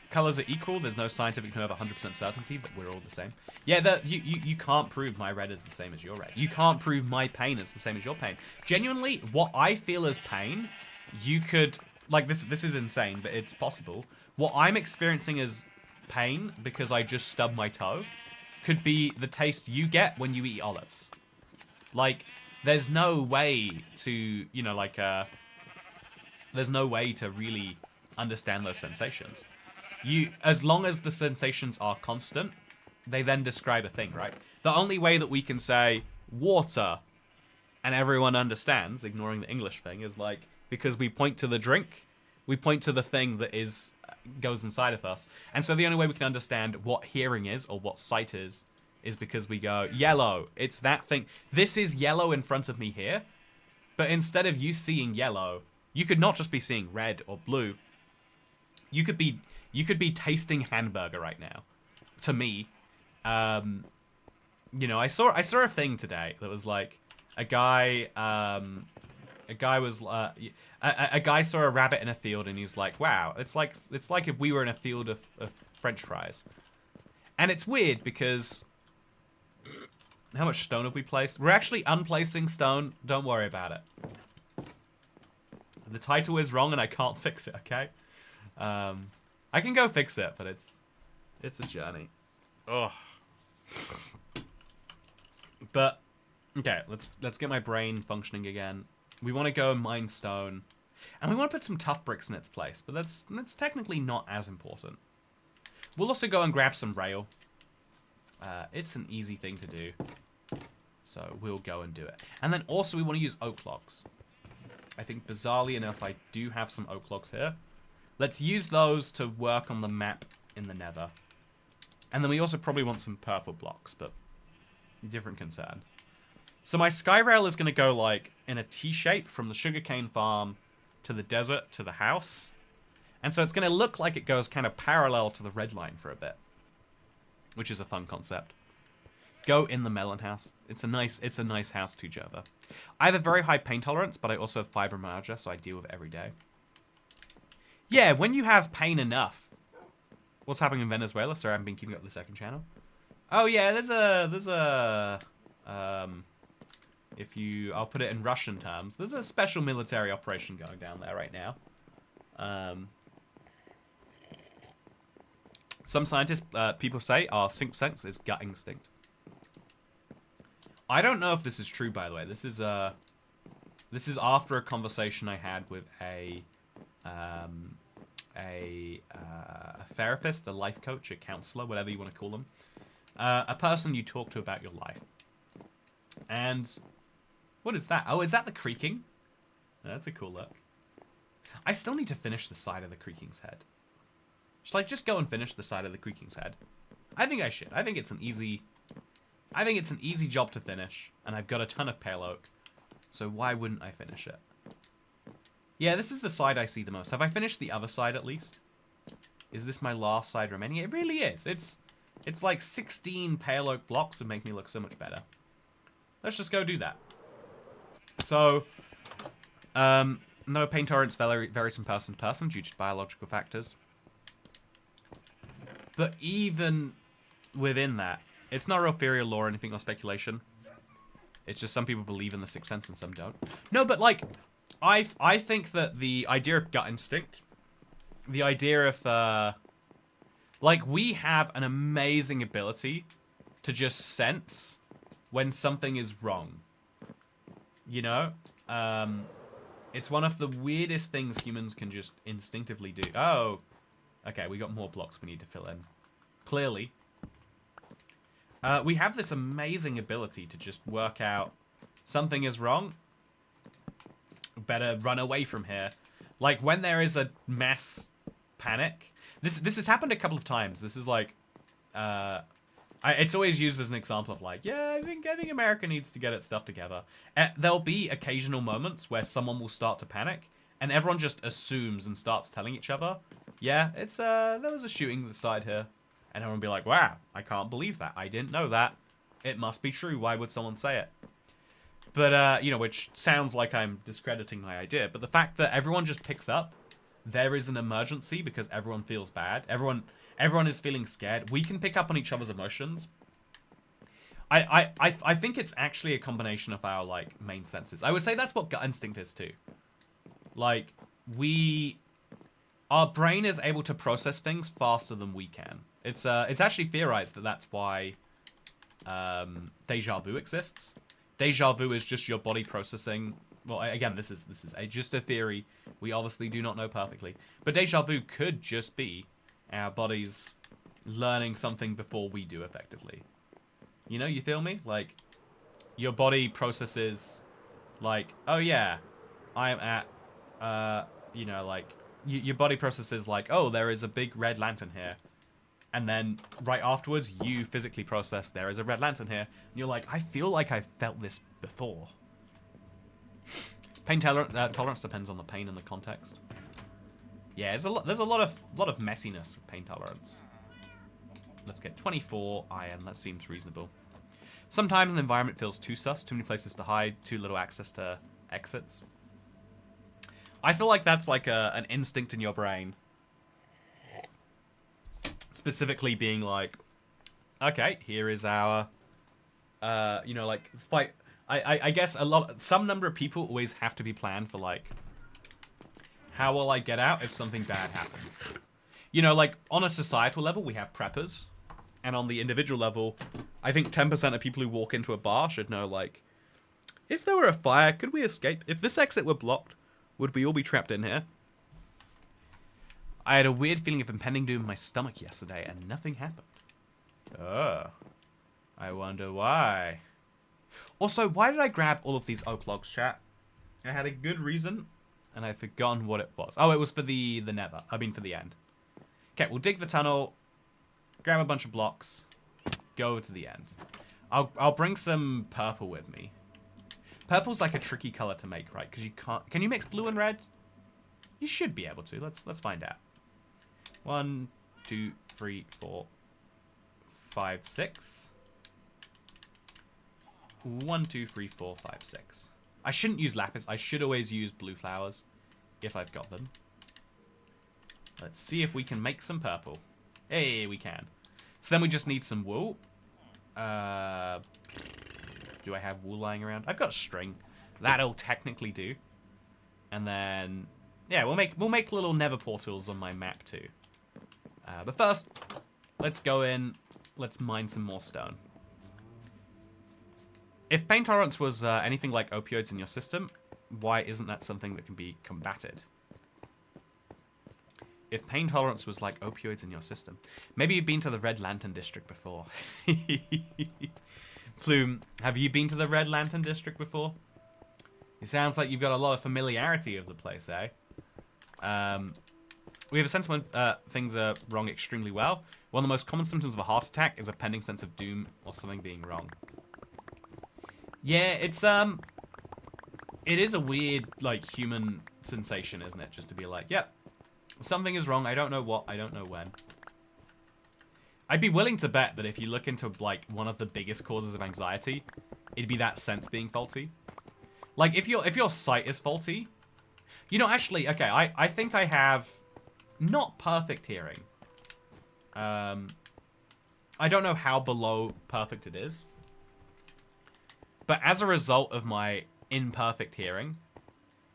Colors are equal. There's no scientific know of 100% certainty, but we're all the same. Yeah, you can't prove my red is the same as your red. You can't prove my pain is the same as your pain. Genuinely, what I feel as pain, you could... Like, this is insane, but it's possible. What I'm experiencing is pain because I just stubbed my toe could be the taste you get when you eat olives. Like, there's no way to, you know, like, there's no way to really understand those sensations. As long as the sensations are constant, they then describe a thing, right? The only way that we can say water and everyone understands, ignoring the English thing, is like, because we point to the drink, we point to the thing that goes inside of us. And so the only way we can understand what hearing is or what sight is because we go, yellow, it's that thing. This is yellow in front of me here, but instead of you seeing yellow, you could not just be seeing red or blue. You could be tasting hamburger right now. To me, you know, I saw a thing today that was like a guy saw a rabbit in a field and he's like, wow, it's like if we were in a field of French fries. And it's weird because how much stone have we placed? We're actually unplacing stone. Don't worry about it. The title is wrong and I can't fix it, okay? I can go fix it, but it's a journey. Ugh. But okay, let's get my brain functioning again. We want to go mine stone, and we want to put some tough bricks in its place, but that's technically not as important. We'll also go and grab some rail. It's an easy thing to do, so we'll go and do it. And then also we want to use oak logs. I think bizarrely enough, I do have some oak logs here. Let's use those to work on the map in the nether. And then we also probably want some purple blocks, but different concern. So my sky rail is going to go like in a T-shape from the sugarcane farm to the desert to the house. And so it's going to look like it goes kind of parallel to the red line for a bit, which is a fun concept. Go in the melon house. It's a nice house to Java. I have a very high pain tolerance, but I also have fibromyalgia, so I deal with it every day. Yeah, when you have pain enough. What's happening in Venezuela? Sorry, I haven't been keeping up with the second channel. Oh yeah, there's a I'll put it in Russian terms. There's a special military operation going down there right now. Some scientists, people say, our sixth sense is gut instinct. I don't know if this is true, by the way. This is after a conversation I had with a therapist, a life coach, a counselor, whatever you want to call them. A person you talk to about your life. And what is that? Oh, is that the creaking? That's a cool look. I still need to finish the side of the creaking's head. Should I just go and finish the side of the creaking's head? I think I should. I think it's an easy job to finish, and I've got a ton of pale oak. So why wouldn't I finish it? Yeah, this is the side I see the most. Have I finished the other side at least? Is this my last side remaining? It really is. It's like 16 pale oak blocks would make me look so much better. Let's just go do that. So, no pain tolerance varies from person to person due to biological factors. But even within that, it's not real theory or law or anything or speculation. It's just some people believe in the sixth sense and some don't. No, but like, I think that the idea of gut instinct, the idea of, like, we have an amazing ability to just sense when something is wrong. You know? It's one of the weirdest things humans can just instinctively do. Oh, okay, we got more blocks we need to fill in. Clearly. We have this amazing ability to just work out something is wrong. Better run away from here. Like, when there is a mass panic. This has happened a couple of times. This is like... it's always used as an example of like, yeah, I think America needs to get its stuff together. There'll be occasional moments where someone will start to panic, and everyone just assumes and starts telling each other, yeah, it's there was a shooting that started here. And everyone will be like, wow, I can't believe that. I didn't know that. It must be true. Why would someone say it? But, you know, which sounds like I'm discrediting my idea. But the fact that everyone just picks up, there is an emergency because everyone feels bad. Everyone is feeling scared. We can pick up on each other's emotions. I think it's actually a combination of our, like, main senses. I would say that's what gut instinct is, too. Like, our brain is able to process things faster than we can. It's actually theorized that that's why deja vu exists. Deja vu is just your body processing. Well, again, this is just a theory. We obviously do not know perfectly. But deja vu could just be our bodies learning something before we do, effectively. You know, you feel me? Like, your body processes, like, oh yeah, I am at, you know, like, your body processes like, oh, there is a big red lantern here. And then right afterwards, you physically process, there is a red lantern here. And you're like, I feel like I've felt this before. Pain tolerance depends on the pain and the context. Yeah, there's a lot of messiness with pain tolerance. Let's get 24 iron. That seems reasonable. Sometimes an environment feels too sus, too many places to hide, too little access to exits. I feel like that's like an instinct in your brain. Specifically being like, okay, here is our, you know, like, fight. I guess some number of people always have to be planned for, like, how will I get out if something bad happens? You know, like, on a societal level, we have preppers. And on the individual level, I think 10% of people who walk into a bar should know, like, if there were a fire, could we escape? If this exit were blocked, would we all be trapped in here? I had a weird feeling of impending doom in my stomach yesterday, and nothing happened. Oh. I wonder why. Also, why did I grab all of these oak logs, chat? I had a good reason, and I've forgotten what it was. Oh, it was for the nether. I mean, for the end. Okay, we'll dig the tunnel, grab a bunch of blocks, go to the end. I'll bring some purple with me. Purple's like a tricky color to make, right? Because you can't... Can you mix blue and red? You should be able to. Let's find out. 1, 2, 3, 4, 5, 6. 1, 2, 3, 4, 5, 6. I shouldn't use lapis. I should always use blue flowers if I've got them. Let's see if we can make some purple. Hey, we can. So then we just need some wool. Do I have wool lying around? I've got string. That'll technically do. And then, yeah, we'll make little nether portals on my map too. But first, let's go in. Let's mine some more stone. If pain tolerance was anything like opioids in your system, why isn't that something that can be combated? If pain tolerance was like opioids in your system, maybe you've been to the Red Lantern District before. Plume, have you been to the Red Lantern District before? It sounds like you've got a lot of familiarity of the place, eh? We have a sense when things are wrong extremely well. One of the most common symptoms of a heart attack is a pending sense of doom or something being wrong. Yeah, it is a weird, like, human sensation, isn't it? Just to be like, yep, something is wrong. I don't know what. I don't know when. I'd be willing to bet that if you look into, like, one of the biggest causes of anxiety, it'd be that sense being faulty. Like, if your sight is faulty, you know, actually, okay, I think I have not perfect hearing. I don't know how below perfect it is. But as a result of my imperfect hearing,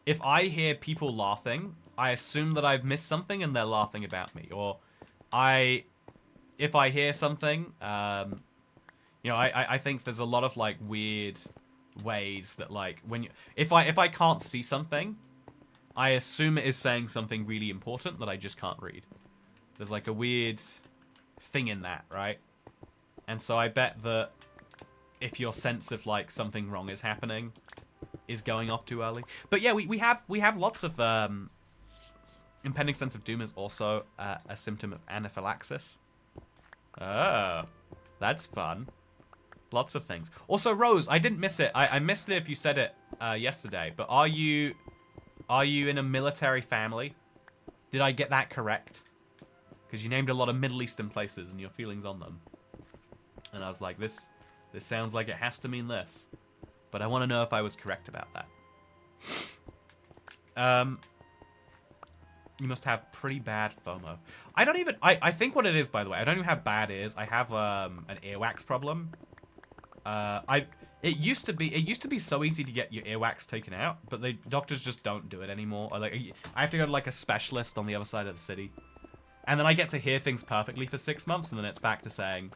if I hear people laughing, I assume that I've missed something and they're laughing about me. Or if I hear something, you know, I think there's a lot of, like, weird ways that, like, when if I can't see something, I assume it is saying something really important that I just can't read. There's, like, a weird thing in that, right? And so I bet that if your sense of, like, something wrong is happening is going off too early. But yeah, we have lots of impending sense of doom is also a symptom of anaphylaxis. Oh, that's fun. Lots of things. Also, Rose, I didn't miss it. I missed it if you said it yesterday. But are you in a military family? Did I get that correct? Because you named a lot of Middle Eastern places and your feelings on them. And I was like, this sounds like it has to mean this. But I want to know if I was correct about that. You must have pretty bad FOMO. I think what it is, by the way, I don't even have bad ears. I have an earwax problem. It used to be so easy to get your earwax taken out, but the doctors just don't do it anymore. I have to go to, like, a specialist on the other side of the city. And then I get to hear things perfectly for 6 months, and then it's back to saying,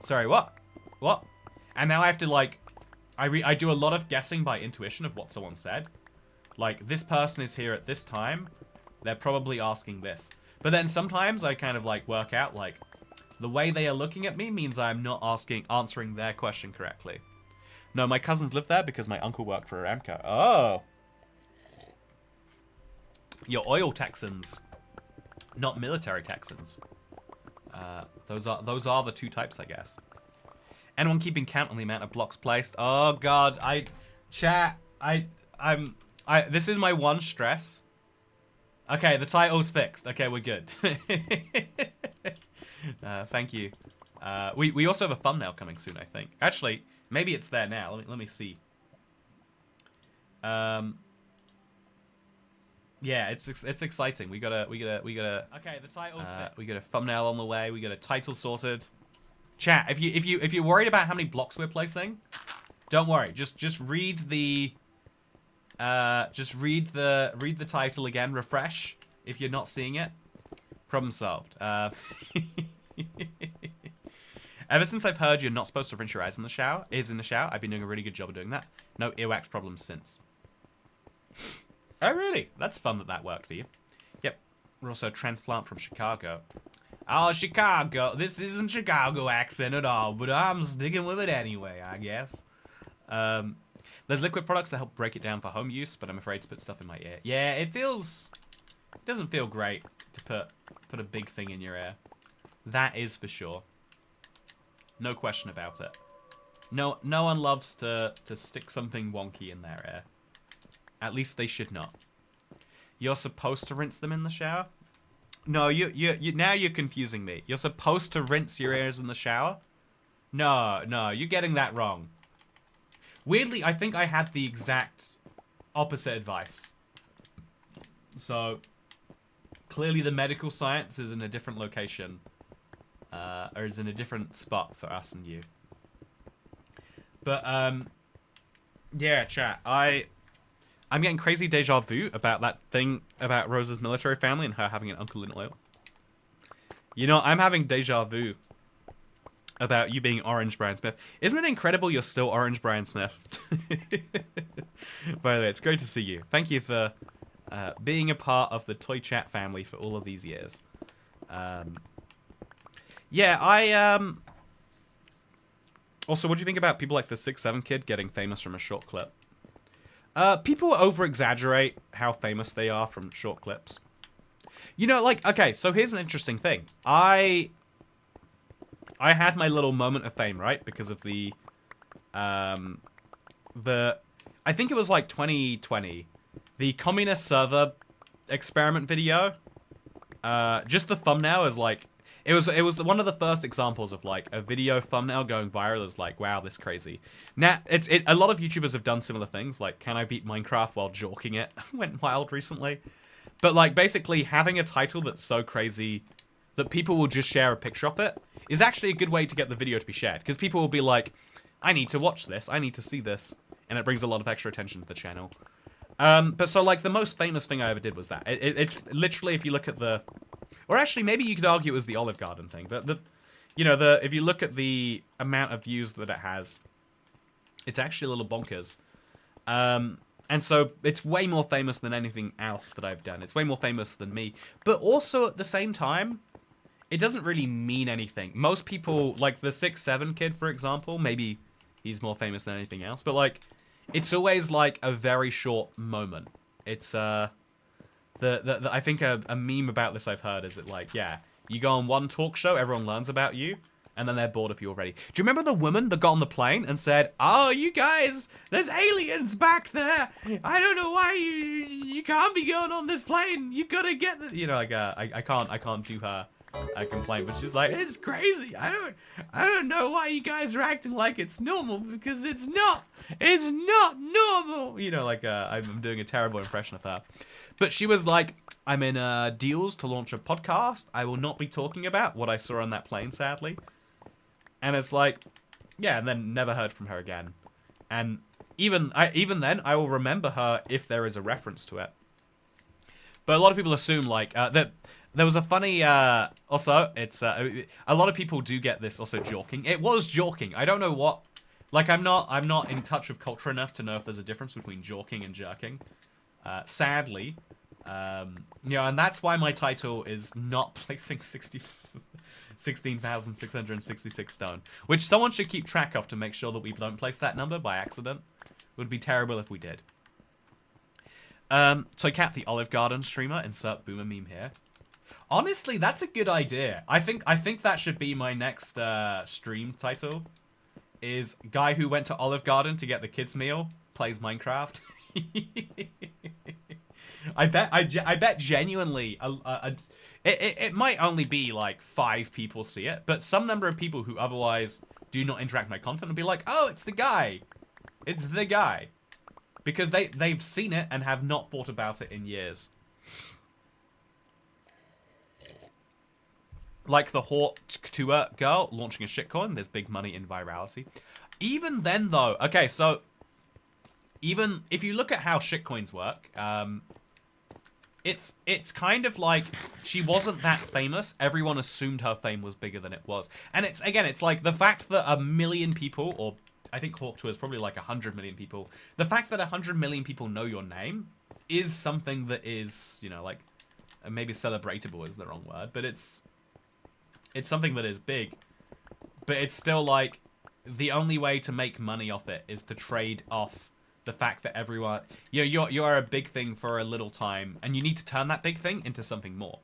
sorry, what? What? And now I have to, like, I do a lot of guessing by intuition of what someone said. Like, this person is here at this time. They're probably asking this. But then sometimes I kind of, like, work out, like, the way they are looking at me means I'm not answering their question correctly. No, my cousins live there because my uncle worked for Aramco. Oh. You're oil Texans, not military Texans. Those are the two types, I guess. Anyone keeping count on the amount of blocks placed? Oh God, this is my one stress. Okay, the title's fixed. Okay, we're good. Thank you. We also have a thumbnail coming soon, I think. Actually, maybe it's there now. Let me see. Yeah, it's exciting. We got a. Okay, the title's fixed. We got a thumbnail on the way. We got a title sorted. Chat, if you're worried about how many blocks we're placing, don't worry. Just read the read the title again. Refresh if you're not seeing it. Problem solved. Ever since I've heard you're not supposed to rinse your eyes in the shower, I've been doing a really good job of doing that. No earwax problems since. Oh really? That's fun that worked for you. Yep. We're also a transplant from Chicago. Oh, Chicago. This isn't Chicago accent at all, but I'm sticking with it anyway, I guess. There's liquid products that help break it down for home use, but I'm afraid to put stuff in my ear. Yeah, it doesn't feel great to put a big thing in your ear. That is for sure. No question about it. No one loves to stick something wonky in their ear. At least they should not. You're supposed to rinse them in the shower? No, you now you're confusing me. You're supposed to rinse your ears in the shower? No, you're getting that wrong. Weirdly, I think I had the exact opposite advice. So, clearly the medical science is in a different location. Or is in a different spot for us and you. But, yeah, chat. I'm getting crazy deja vu about that thing about Rose's military family and her having an uncle in oil. You know, I'm having deja vu about you being Orange Brian Smith. Isn't it incredible you're still Orange Brian Smith? By the way, it's great to see you. Thank you for being a part of the Toy Chat family for all of these years. Yeah, also, what do you think about people like the 6'7" kid getting famous from a short clip? People over-exaggerate how famous they are from short clips. You know, like, okay, so here's an interesting thing. I had my little moment of fame, right? Because of I think it was like 2020, the communist server experiment video. Just the thumbnail is like, it was one of the first examples of like a video thumbnail going viral as like, wow, this crazy. Now, a lot of YouTubers have done similar things, like can I beat Minecraft while jorking it went wild recently. But like basically having a title that's so crazy that people will just share a picture of it is actually a good way to get the video to be shared, because people will be like, I need to watch this, I need to see this, and it brings a lot of extra attention to the channel. But so like the most famous thing I ever did was that. It literally, if you look at the, or actually maybe you could argue it was the Olive Garden thing, but if you look at the amount of views that it has, it's actually a little bonkers. And so it's way more famous than anything else that I've done. It's way more famous than me. But also at the same time, it doesn't really mean anything. Most people, like the 6'7" kid, for example, maybe he's more famous than anything else, but like, it's always like a very short moment. It's I think a meme about this I've heard is it like, yeah, you go on one talk show, everyone learns about you, and then they're bored of you already. Do you remember the woman that got on the plane and said, "Oh, you guys, there's aliens back there. I don't know why you can't be going on this plane. You gotta get the," you know, like I can't do her complaint, but she's like, it's crazy. I don't know why you guys are acting like it's normal, because it's not normal. You know, like I'm doing a terrible impression of her, but she was like, I'm in deals to launch a podcast. I will not be talking about what I saw on that plane, sadly. And it's like, yeah, and then never heard from her again. And even then, I will remember her if there is a reference to it. But a lot of people assume like that. There was a funny, also, it's, a lot of people do get this also jorking. It was jorking. I don't know what Like, I'm not in touch with culture enough to know if there's a difference between jorking and jerking. Sadly. And that's why my title is not placing 16,666 stone. Which someone should keep track of to make sure that we don't place that number by accident. It would be terrible if we did. Toy Cat, the Olive Garden streamer. Insert boomer meme here. Honestly, that's a good idea. I think that should be my next stream title. Is guy who went to Olive Garden to get the kids meal plays Minecraft. I bet genuinely it might only be like 5 people see it, but some number of people who otherwise do not interact with my content will be like, oh, it's the guy. It's the guy. Because they've seen it and have not thought about it in years. Like the Hawk Tour girl launching a shitcoin, there's big money in virality. Even then, though, okay, so even if you look at how shitcoins work, it's kind of like she wasn't that famous. Everyone assumed her fame was bigger than it was, and it's like the fact that 1 million people, or I think Hawk Tour is probably like 100 million people. The fact that 100 million people know your name is something that is, like maybe celebratable is the wrong word, but it's something that is big. But it's still like the only way to make money off it is to trade off the fact that everyone, you're a big thing for a little time, and you need to turn that big thing into something more.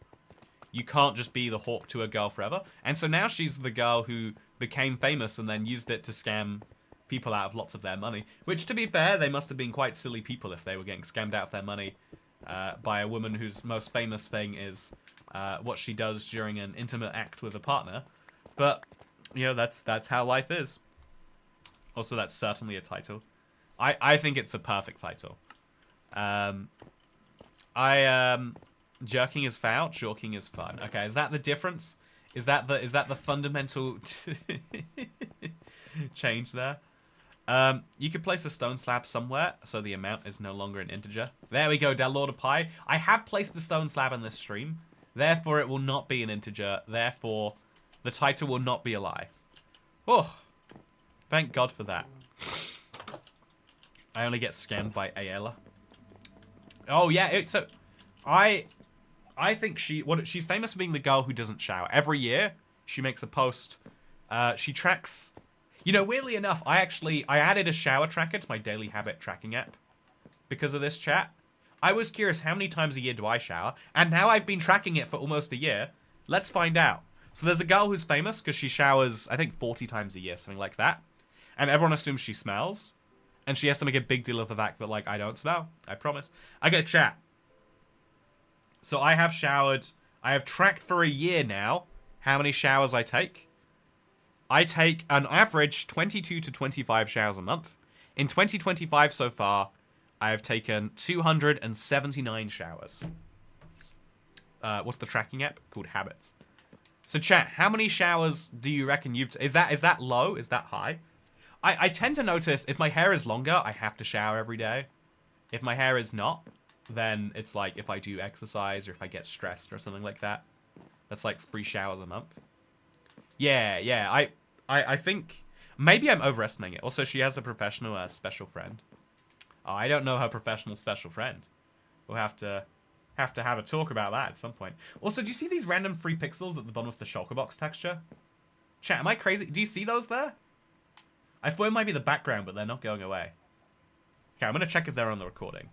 You can't just be the Hawk Tour girl forever. And so now she's the girl who became famous and then used it to scam people out of lots of their money. Which, to be fair, they must have been quite silly people if they were getting scammed out of their money by a woman whose most famous thing is what she does during an intimate act with a partner. But, that's how life is. Also, that's certainly a title. I think it's a perfect title. Jerking is foul, jorking is fun. Okay, is that the difference? Is that the fundamental change there? You could place a stone slab somewhere, so the amount is no longer an integer. There we go, Del Lord of Pie. I have placed a stone slab in this stream, therefore it will not be an integer. Therefore, the title will not be a lie. Oh, thank God for that. I only get scammed by Ayala. Oh yeah, so I think she's famous for being the girl who doesn't shower. Every year she makes a post. She tracks. Weirdly enough, I added a shower tracker to my daily habit tracking app because of this chat. I was curious, how many times a year do I shower? And now I've been tracking it for almost a year. Let's find out. So there's a girl who's famous because she showers, I think, 40 times a year, something like that. And everyone assumes she smells. And she has to make a big deal of the fact that, like, I don't smell. I promise. I get chat. So I have tracked for a year now how many showers I take. I take an average 22 to 25 showers a month. In 2025 so far, I have taken 279 showers. What's the tracking app? Called Habits. So chat, how many showers do you reckon you've... Is that low? Is that high? I tend to notice if my hair is longer, I have to shower every day. If my hair is not, then it's like if I do exercise or if I get stressed or something like that. That's like 3 showers a month. Yeah. I think maybe I'm overestimating it. Also, she has a professional special friend. Oh, I don't know her professional special friend. We'll have to have a talk about that at some point. Also, do you see these random 3 pixels at the bottom of the shulker box texture? Chat, am I crazy? Do you see those there? I thought it might be the background, but they're not going away. Okay, I'm going to check if they're on the recording.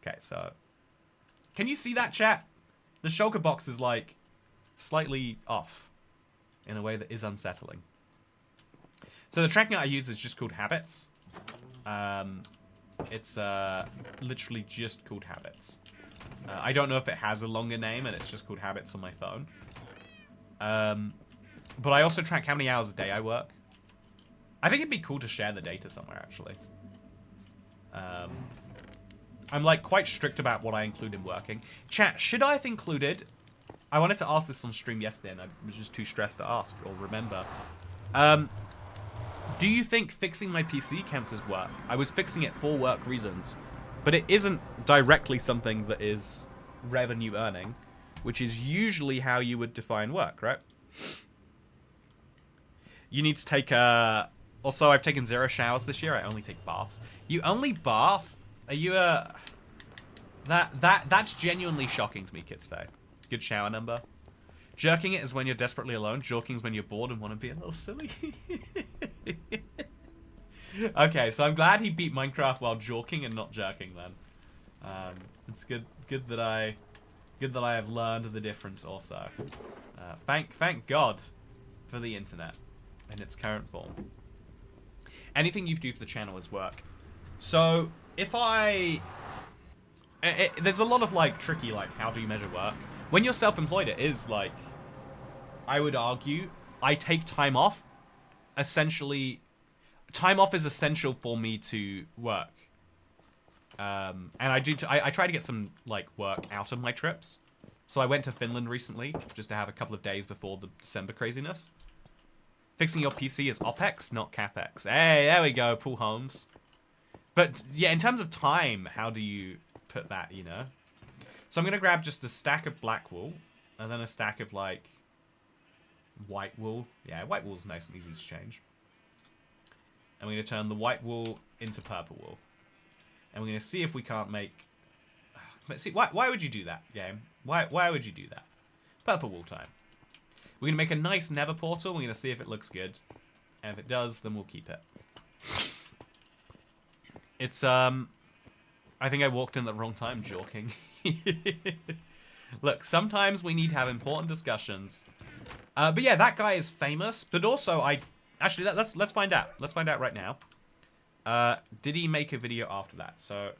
Okay, so... Can you see that, chat? The shulker box is, like, slightly off in a way that is unsettling. So the tracking I use is just called Habits. It's literally just called Habits. I don't know if it has a longer name, and it's just called Habits on my phone. But I also track how many hours a day I work. I think it'd be cool to share the data somewhere, actually. I'm, like, quite strict about what I include in working. Chat, should I have included... I wanted to ask this on stream yesterday, and I was just too stressed to ask or remember. Do you think fixing my PC counts as work? I was fixing it for work reasons, but it isn't directly something that is revenue earning, which is usually how you would define work, right? You need to take a Also, I've taken 0 showers this year. I only take baths. You only bath? Are you a... That's genuinely shocking to me, Kitsfay. Good shower number. Jerking it is when you're desperately alone. Jorking is when you're bored and want to be a little silly. Okay, so I'm glad he beat Minecraft while jorking and not jerking then. It's good that I have learned the difference also. Thank God for the internet in its current form. Anything you do for the channel is work. So if there's a lot of like tricky like how do you measure work? When you're self-employed, it is like, I would argue, I take time off. Essentially, time off is essential for me to work. And I try to get some like work out of my trips. So I went to Finland recently just to have a couple of days before the December craziness. Fixing your PC is OPEX, not CAPEX. Hey, there we go, Paul Holmes. But yeah, in terms of time, how do you put that, you know? So I'm going to grab just a stack of black wool, and then a stack of, like, white wool. Yeah, white wool's nice and easy to change. And we're going to turn the white wool into purple wool. And we're going to see if we can't make... See, why would you do that, game? Why would you do that? Purple wool time. We're going to make a nice nether portal. We're going to see if it looks good. And if it does, then we'll keep it. It's, I think I walked in at the wrong time, joking. Look, sometimes we need to have important discussions. But yeah, that guy is famous. But also, actually, let's find out. Let's find out right now. Did he make a video after that? So,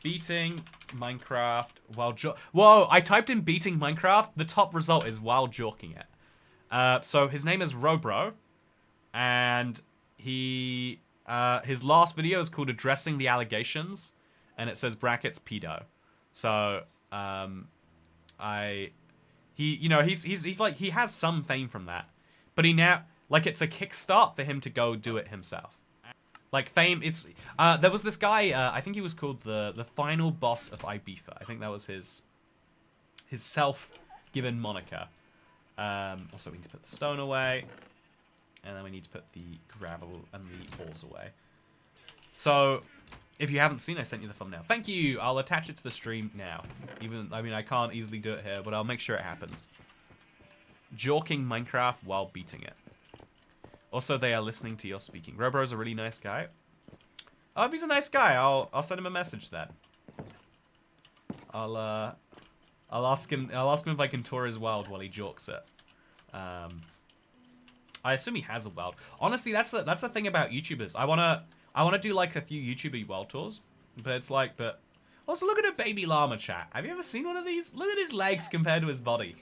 beating Minecraft while Whoa, I typed in beating Minecraft. The top result is while jorking it. So his name is Robro, and he his last video is called Addressing the Allegations, and it says brackets pedo. So he's like, he has some fame from that, but he now, like, it's a kickstart for him to go do it himself. Like, fame, it's there was this guy, I think he was called the final boss of Ibiza. I think that was his self-given moniker. Also, we need to put the stone away. And then we need to put the gravel and the ores away. So, if you haven't seen, I sent you the thumbnail. Thank you! I'll attach it to the stream now. I mean, I can't easily do it here, but I'll make sure it happens. Jorking Minecraft while beating it. Also, they are listening to your speaking. Robro's a really nice guy. Oh, if he's a nice guy, I'll send him a message then. I'll ask him if I can tour his world while he jorks it. I assume he has a world. Honestly, that's the thing about YouTubers. I wanna do like a few YouTuber world tours, but it's like, but also look at a baby llama, chat. Have you ever seen one of these? Look at his legs compared to his body.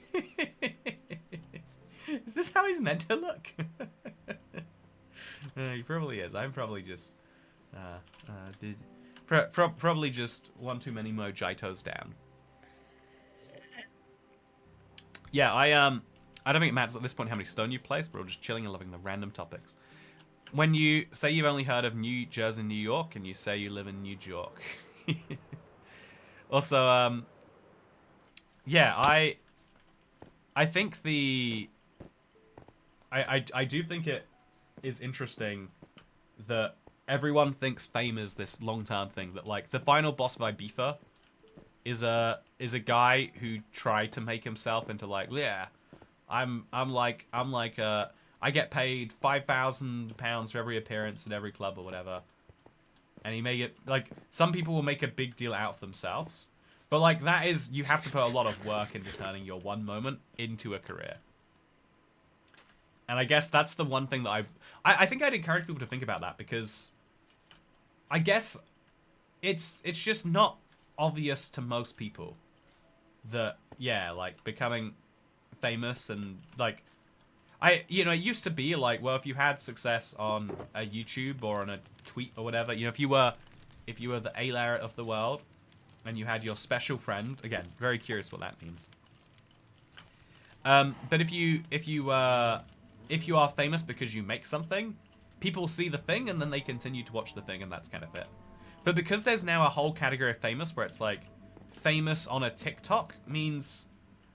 Is this how he's meant to look? He probably is. I'm probably just probably just one too many mojitos down. Yeah, I don't think it matters at this point how many stone you've placed, but we're just chilling and loving the random topics. When you say you've only heard of New Jersey, New York, and you say you live in New York. Also, yeah, I think I do think it is interesting that everyone thinks fame is this long-term thing, that like the final boss of Ibiza is a guy who tried to make himself into like, yeah, I get paid £5,000 for every appearance in every club or whatever. And he made it, like, some people will make a big deal out of themselves. But like, that is, you have to put a lot of work into turning your one moment into a career. And I guess that's the one thing that I think I'd encourage people to think about that, because I guess it's just not obvious to most people that, yeah, like, becoming famous and, like, it used to be, like, well, if you had success on a YouTube or on a tweet or whatever, you know, if you were the A-layer of the world and you had your special friend, again, very curious what that means. But if you are famous because you make something, people see the thing and then they continue to watch the thing, and that's kind of it. But because there's now a whole category of famous where it's like, famous on a TikTok means,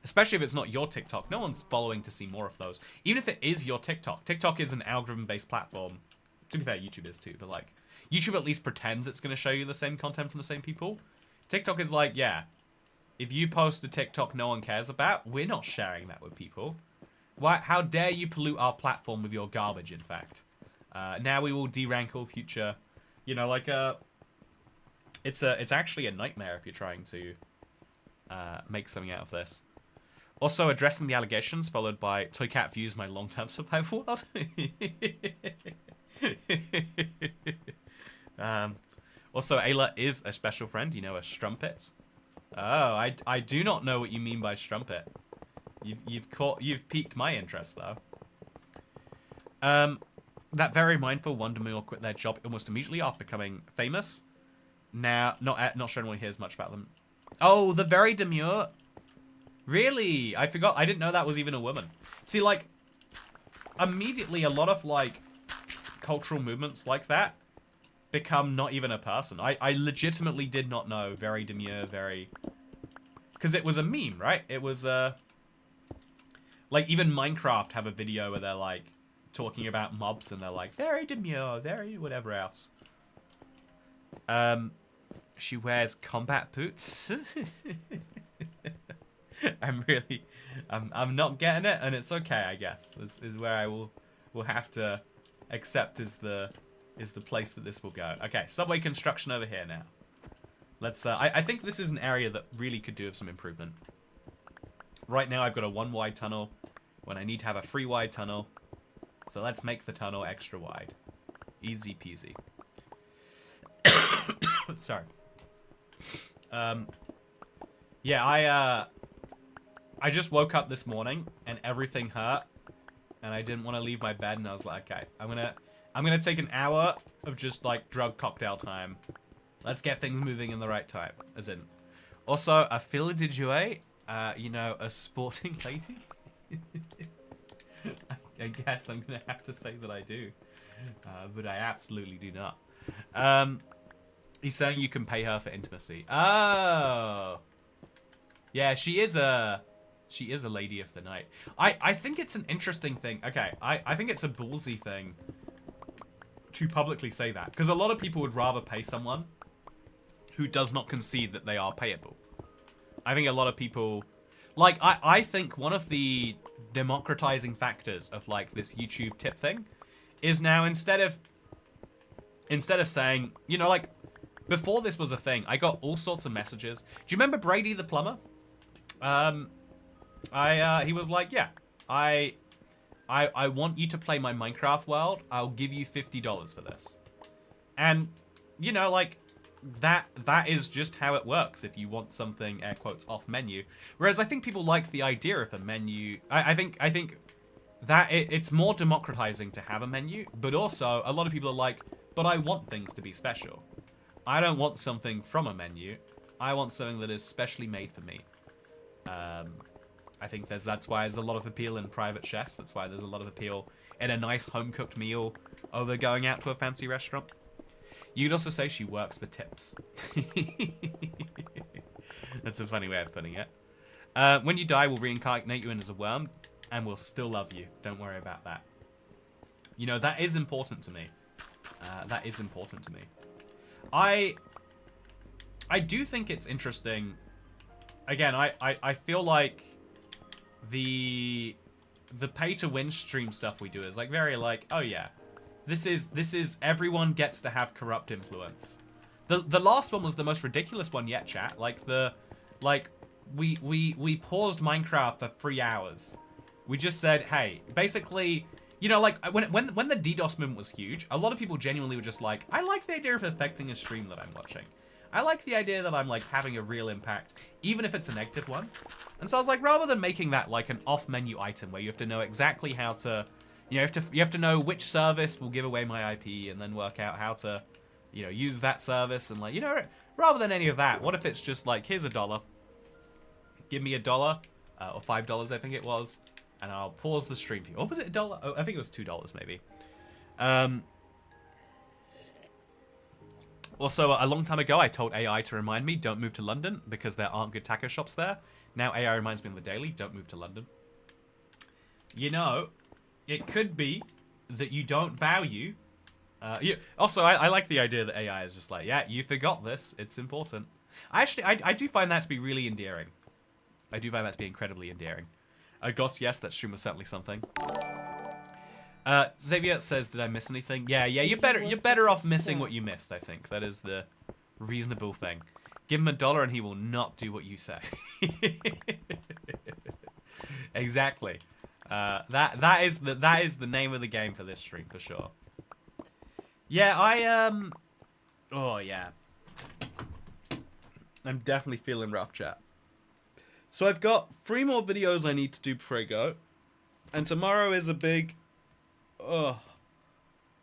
especially if it's not your TikTok, no one's following to see more of those. Even if it is your TikTok. TikTok is an algorithm-based platform To be fair, YouTube is too, but like, YouTube at least pretends it's going to show you the same content from the same people. TikTok is like, yeah, if you post a TikTok no one cares about, we're not sharing that with people. Why? How dare you pollute our platform with your garbage, in fact. Now we will derank all future, you know, like, it's actually a nightmare if you're trying to make something out of this. Also, addressing the allegations, followed by Toy Cat views my long-term survival world. Also, Ayla is a special friend, you know, a strumpet. Oh, I do not know what you mean by strumpet. You've piqued my interest though. That very mindful one demure quit their job almost immediately after becoming famous. Now, not sure anyone hears much about them. Oh, the very demure. Really? I forgot. I didn't know that was even a woman. See, like, immediately a lot of like cultural movements like that become not even a person. I legitimately did not know very demure, very, because it was a meme, right? It was like even Minecraft have a video where they're like talking about mobs and they're like very demure, very whatever else. She wears combat boots. I'm not getting it, and it's okay, I guess. This is where I will have to accept is the place that this will go. Okay, subway construction over here now. Let's I think this is an area that really could do with some improvement. Right now I've got a 1 wide tunnel when I need to have a 3 wide tunnel. So let's make the tunnel extra wide. Easy peasy. Sorry. Yeah, I just woke up this morning and everything hurt and I didn't want to leave my bed and I was like, okay, I'm gonna take an hour of just like drug cocktail time. Let's get things moving in the right time. As in, also a fille de joie, you know, a sporting lady. I guess I'm gonna have to say that I do, but I absolutely do not. He's saying you can pay her for intimacy. Oh, yeah, she is a lady of the night. I think it's an interesting thing. Okay, I think it's a ballsy thing to publicly say that, because a lot of people would rather pay someone who does not concede that they are payable. I think a lot of people, like, I think one of the democratizing factors of like this YouTube tip thing is now instead of saying, you know, like before this was a thing, I got all sorts of messages. Do you remember Brady the plumber? He was like, yeah, I want you to play my Minecraft world. I'll give you $50 for this. And, you know, like, that is just how it works if you want something, air quotes, off menu. Whereas I think people like the idea of a menu. I think that it's more democratizing to have a menu, but also a lot of people are like, but I want things to be special. I don't want something from a menu. I want something that is specially made for me. I think that's why there's a lot of appeal in private chefs. That's why there's a lot of appeal in a nice home-cooked meal over going out to a fancy restaurant. You'd also say she works for tips. That's a funny way of putting it. When you die, we'll reincarnate you in as a worm, and we'll still love you. Don't worry about that. You know, that is important to me. That is important to me. I do think it's interesting. Again, I feel like the pay-to-win stream stuff we do is like very like, oh yeah, this is everyone gets to have corrupt influence. The last one was the most ridiculous one yet, chat. We paused Minecraft for 3 hours. We just said, hey, basically, you know, like when the DDoS movement was huge, a lot of people genuinely were just like, I like the idea of affecting a stream that I'm watching. I like the idea that I'm like having a real impact, even if it's a negative one. And so I was like, rather than making that like an off-menu item where you have to know exactly how to, you know, you have to know which service will give away my IP and then work out how to, you know, use that service and like, you know, rather than any of that, what if it's just like, here's $1, give me $1 or $5, I think it was, and I'll pause the stream for you. Or was it $1? Oh, I think it was $2 maybe. Also, a long time ago, I told AI to remind me, don't move to London, because there aren't good taco shops there. Now AI reminds me on the daily, don't move to London. You know, it could be that you don't value Also, I like the idea that AI is just like, yeah, you forgot this. It's important. I do find that to be really endearing. I do find that to be incredibly endearing. Goss, yes, that stream was certainly something. Xavier says, did I miss anything? Yeah, you're better off missing what you missed, I think. That is the reasonable thing. Give him $1 and he will not do what you say. Exactly. That is the name of the game for this stream for sure. Yeah, oh yeah. I'm definitely feeling rough, chat. So I've got 3 more videos I need to do before I go. And tomorrow is a big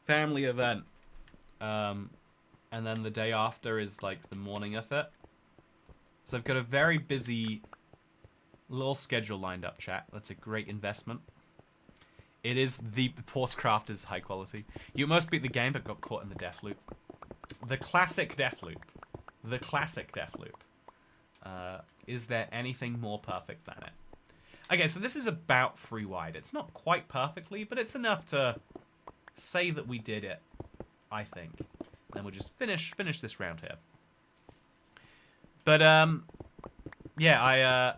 family event. And then the day after is like the morning of it. So I've got a very busy little schedule lined up, chat. That's a great investment. It is the Portcraft is high quality. You almost beat the game but got caught in the death loop. The classic death loop. The classic death loop. Is there anything more perfect than it? Okay, so this is about 3 wide. It's not quite perfectly, but it's enough to say that we did it, I think. And we'll just finish this round here. But, yeah,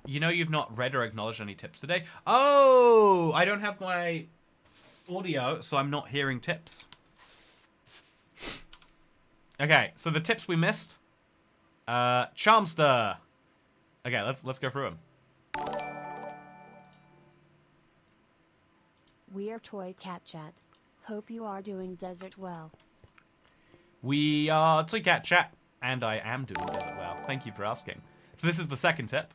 you know you've not read or acknowledged any tips today? Oh! I don't have my audio, so I'm not hearing tips. Okay, so the tips we missed. Charmster. Okay, let's go through them. We are Toy Cat Chat. Hope you are doing desert well. We are Toy Cat Chat, and I am doing desert well. Thank you for asking. So this is the second tip.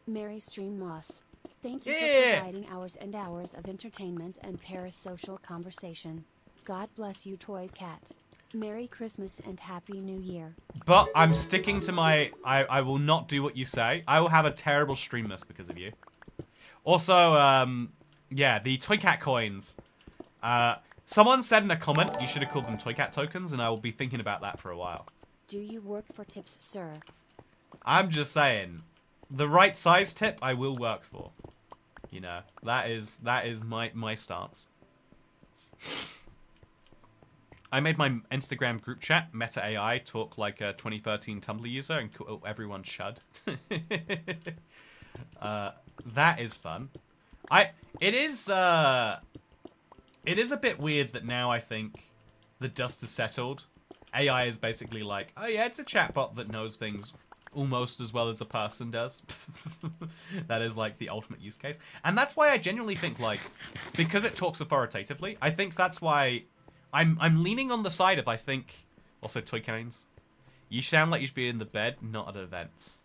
Merry Stream Moss. Thank you for providing hours and hours of entertainment and parasocial conversation. God bless you, Toy Cat. Merry Christmas and Happy New Year. But I'm sticking to my... I will not do what you say. I will have a terrible stream miss because of you. Also, yeah, the Toy Cat coins. Someone said in a comment you should have called them Toy Cat tokens, and I will be thinking about that for a while. Do you work for tips, sir? I'm just saying, the right size tip I will work for. You know, that is my stance. I made my Instagram group chat, Meta AI, talk like a 2013 Tumblr user, and everyone shud. That is fun. It is a bit weird that now I think the dust has settled. AI is basically like, oh yeah, it's a chatbot that knows things almost as well as a person does. That is like the ultimate use case. And that's why I genuinely think, like, because it talks authoritatively, I think that's why I'm leaning on the side of, I think, also Toy Canes. You sound like you should be in the bed, not at events.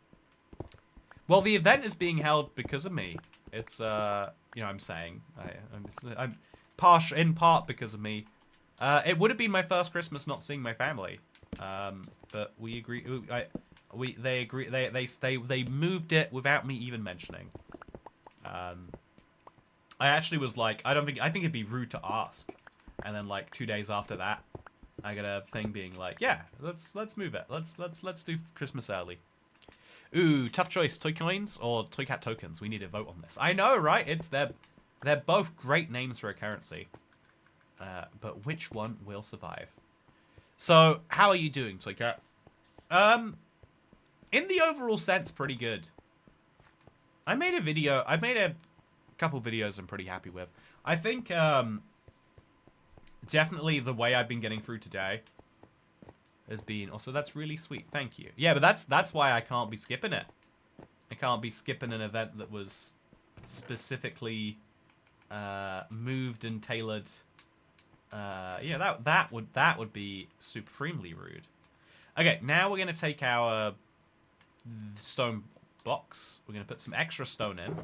Well, the event is being held because of me. It's, you know, I'm saying, I'm in part because of me. It would have been my first Christmas not seeing my family. But we agree, they agree, they moved it without me even mentioning. I actually was like, I think it'd be rude to ask. And then like 2 days after that, I got a thing being like, yeah, let's move it. Let's do Christmas early. Ooh, tough choice. Toy coins or Toy Cat tokens? We need to vote on this. I know, right? They're both great names for a currency. But which one will survive? So, how are you doing, Toy Cat? In the overall sense, pretty good. I made a couple videos I'm pretty happy with. I think, definitely the way I've been getting through today has been... Also, that's really sweet. Thank you. Yeah, but that's why I can't be skipping it. I can't be skipping an event that was specifically moved and tailored. Yeah, that would be supremely rude. Okay, now we're going to take our stone blocks. We're going to put some extra stone in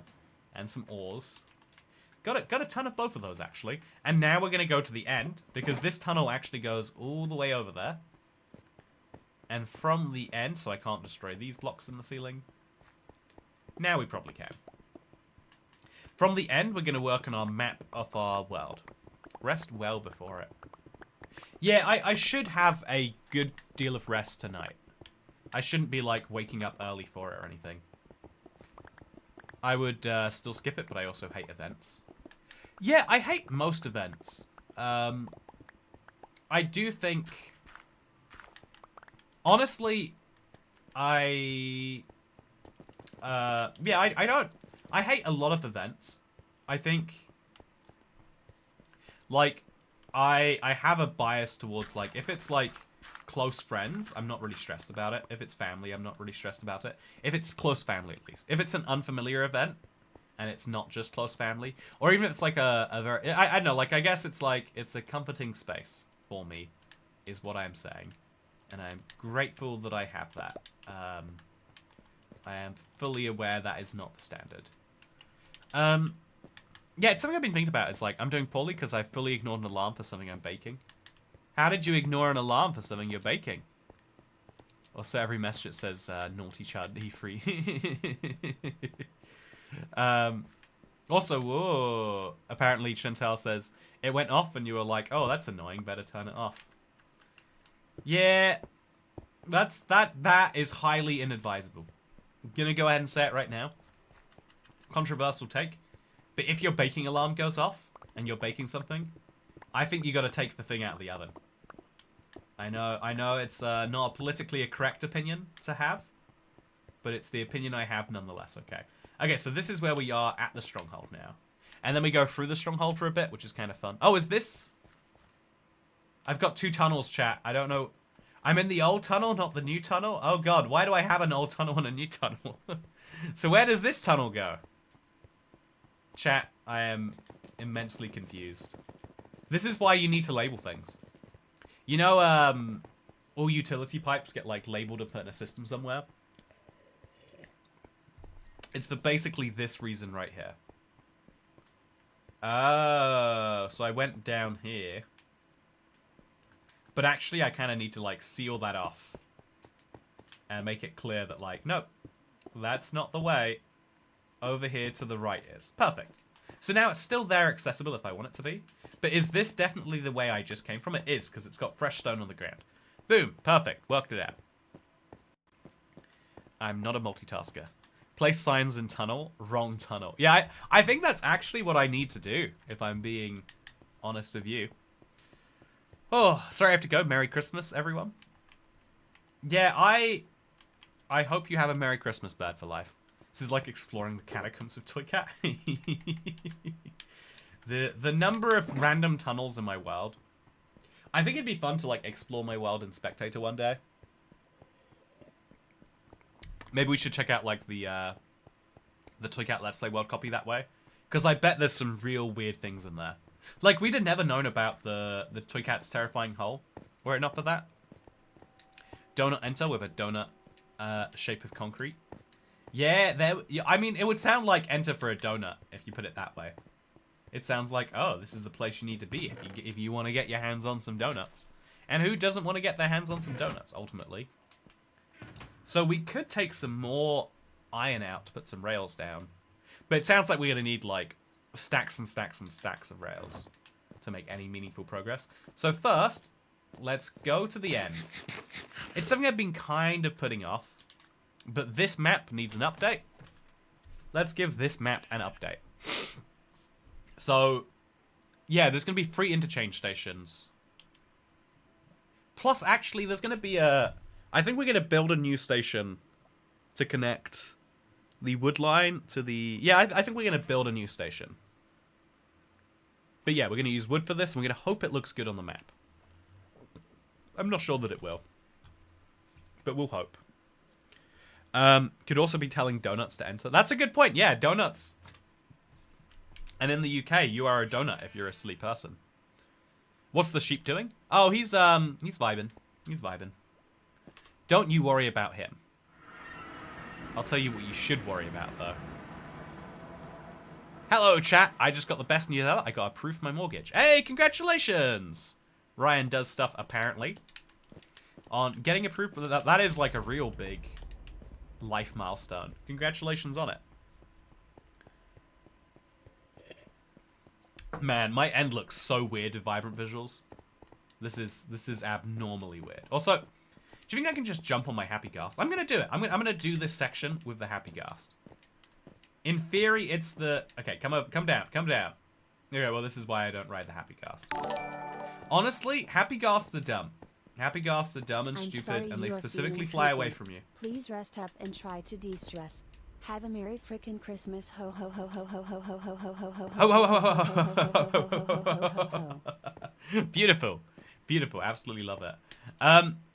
and some ores. Got a ton of both of those, actually. And now we're going to go to the end, because this tunnel actually goes all the way over there. And from the end, so I can't destroy these blocks in the ceiling. Now we probably can. From the end, we're going to work on our map of our world. Rest well before it. Yeah, I should have a good deal of rest tonight. I shouldn't be, like, waking up early for it or anything. I would still skip it, but I also hate events. Yeah, I hate most events. I do think, honestly, I hate a lot of events. I think, like, I have a bias towards, like, if it's, like, close friends, I'm not really stressed about it. If it's family, I'm not really stressed about it. If it's close family, at least. If it's an unfamiliar event, and it's not just close family, or even if it's, like, a very, I don't know, like, I guess it's, like, it's a comforting space for me, is what I'm saying. And I'm grateful that I have that. I am fully aware that is not the standard. Yeah, it's something I've been thinking about. It's like, I'm doing poorly because I fully ignored an alarm for something I'm baking. How did you ignore an alarm for something you're baking? Also, every message that says, naughty child, E3. Also, whoa, apparently Chantel says, it went off and you were like, oh, that's annoying, better turn it off. Yeah, that is highly inadvisable. I'm gonna go ahead and say it right now. Controversial take. But if your baking alarm goes off and you're baking something, I think you got to take the thing out of the oven. I know it's not a politically correct opinion to have, but it's the opinion I have nonetheless. Okay, so this is where we are at the stronghold now. And then we go through the stronghold for a bit, which is kind of fun. Oh, is this? I've got 2 tunnels, chat. I don't know. I'm in the old tunnel, not the new tunnel. Oh god, why do I have an old tunnel and a new tunnel? So where does this tunnel go? Chat, I am immensely confused. This is why you need to label things. You know, all utility pipes get, like, labeled and put in a system somewhere? It's for basically this reason right here. Oh, so I went down here. But actually, I kind of need to, like, seal that off. And make it clear that, like, nope, that's not the way. Over here to the right is. Perfect. So now it's still there accessible if I want it to be. But is this definitely the way I just came from? It is, because it's got fresh stone on the ground. Boom. Perfect. Worked it out. I'm not a multitasker. Place signs in tunnel. Wrong tunnel. Yeah, I think that's actually what I need to do, if I'm being honest with you. Oh, sorry I have to go. Merry Christmas, everyone. Yeah, I hope you have a Merry Christmas, Bird for Life. This is like exploring the catacombs of Toy Cat. The number of random tunnels in my world. I think it'd be fun to, like, explore my world in Spectator one day. Maybe we should check out, like, the Toy Cat Let's Play World copy that way. Because I bet there's some real weird things in there. Like, we'd have never known about the Toy Cat's terrifying hole, were it not for that. Donut enter with a donut shape of concrete. Yeah, I mean, it would sound like enter for a donut if you put it that way. It sounds like, oh, this is the place you need to be if you want to get your hands on some donuts. And who doesn't want to get their hands on some donuts, ultimately? So we could take some more iron out to put some rails down. But it sounds like we're going to need, like, stacks and stacks and stacks of rails to make any meaningful progress. So first, let's go to the end. It's something I've been kind of putting off. But this map needs an update. Let's give this map an update. So, yeah, there's going to be 3 interchange stations. Plus, actually, there's going to be a... I think we're going to build a new station to connect the wood line to the... Yeah, I think we're going to build a new station. But yeah, we're going to use wood for this, and we're going to hope it looks good on the map. I'm not sure that it will. But we'll hope. Could also be telling donuts to enter. That's a good point. Yeah, donuts. And in the UK, you are a donut if you're a silly person. What's the sheep doing? Oh, he's vibing. He's vibing. Don't you worry about him. I'll tell you what you should worry about, though. Hello, chat. I just got the best news ever. I got approved for my mortgage. Hey, congratulations! Ryan does stuff, apparently. On getting approved for that. That is like a real big life milestone. Congratulations on it. Man, my end looks so weird with vibrant visuals. This is abnormally weird. Also, do you think I can just jump on my happy ghast? I'm gonna do it. I'm gonna do this section with the happy ghast. In theory, it's the... Okay, come down. Okay, well, this is why I don't ride the Happy Ghast. Honestly, Happy Ghasts are dumb. Happy Ghasts are dumb and I'm stupid, sorry and they you are specifically feeling fly away poopy. from you. Please rest up and try to de-stress. Have a Merry frickin' Christmas. Ho ho ho ho ho ho ho ho ho ho ho Ho, ho, ho, ho, ho, ho ho, ho, ho ho ho. Beautiful. Beautiful. Absolutely love it.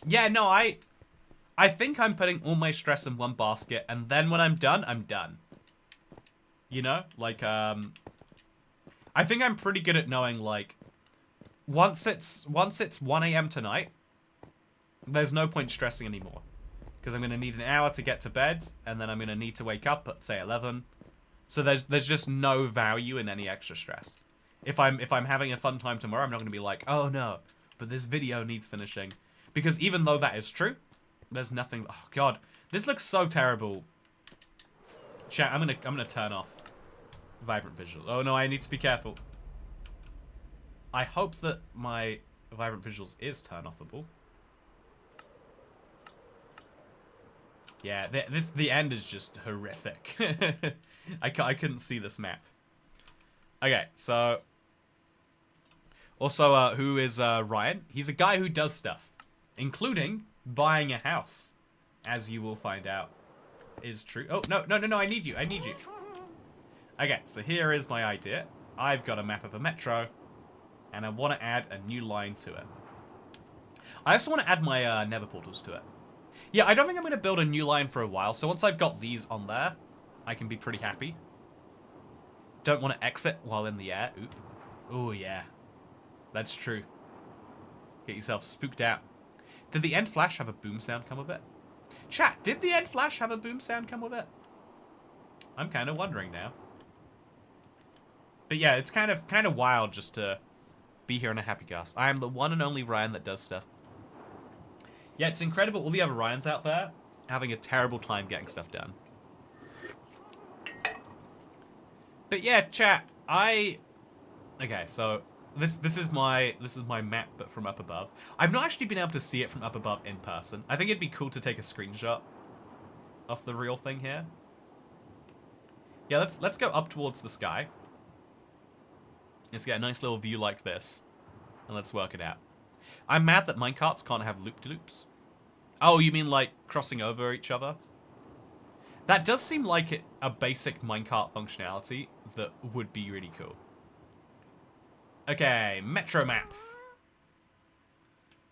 Yeah, no, I think I'm putting all my stress in one basket, and then when I'm done, I'm done. You know? Like, I think I'm pretty good at knowing, like, once it's 1 a.m. tonight, there's no point stressing anymore. Because I'm going to need an hour to get to bed, and then I'm going to need to wake up at, say, 11. So there's just no value in any extra stress. If I'm having a fun time tomorrow, I'm not going to be like, oh no, but this video needs finishing. Because even though that is true, there's nothing. Oh god, this looks so terrible. Chat, I'm gonna turn off vibrant visuals. Oh no, I need to be careful. I hope that my vibrant visuals is turn offable. Yeah, the end is just horrific. I couldn't see this map. Okay, so also who is Ryan? He's a guy who does stuff, including buying a house, as you will find out is true. Oh no, I need you. Okay, so here is my idea. I've got a map of a metro, and I want to add a new line to it. I also want to add my nether portals to it. Yeah, I don't think I'm going to build a new line for a while, so once I've got these on there, I can be pretty happy. Don't want to exit while in the air. Oop. Oh, yeah. That's true. Get yourself spooked out. Did the end flash have a boom sound come with it? Chat, did the end flash have a boom sound come with it? I'm kind of wondering now. But yeah, it's kind of wild just to be here in a Happy Ghast. I am the one and only Ryan that does stuff. Yeah, it's incredible. All the other Ryans out there having a terrible time getting stuff done. But yeah, chat. Okay, so this is my map, but from up above. I've not actually been able to see it from up above in person. I think it'd be cool to take a screenshot of the real thing here. Yeah, let's go up towards the sky. Let's get a nice little view like this, and let's work it out. I'm mad that minecarts can't have loop-de-loops. Oh, you mean like crossing over each other? That does seem like a basic minecart functionality that would be really cool. Okay, metro map.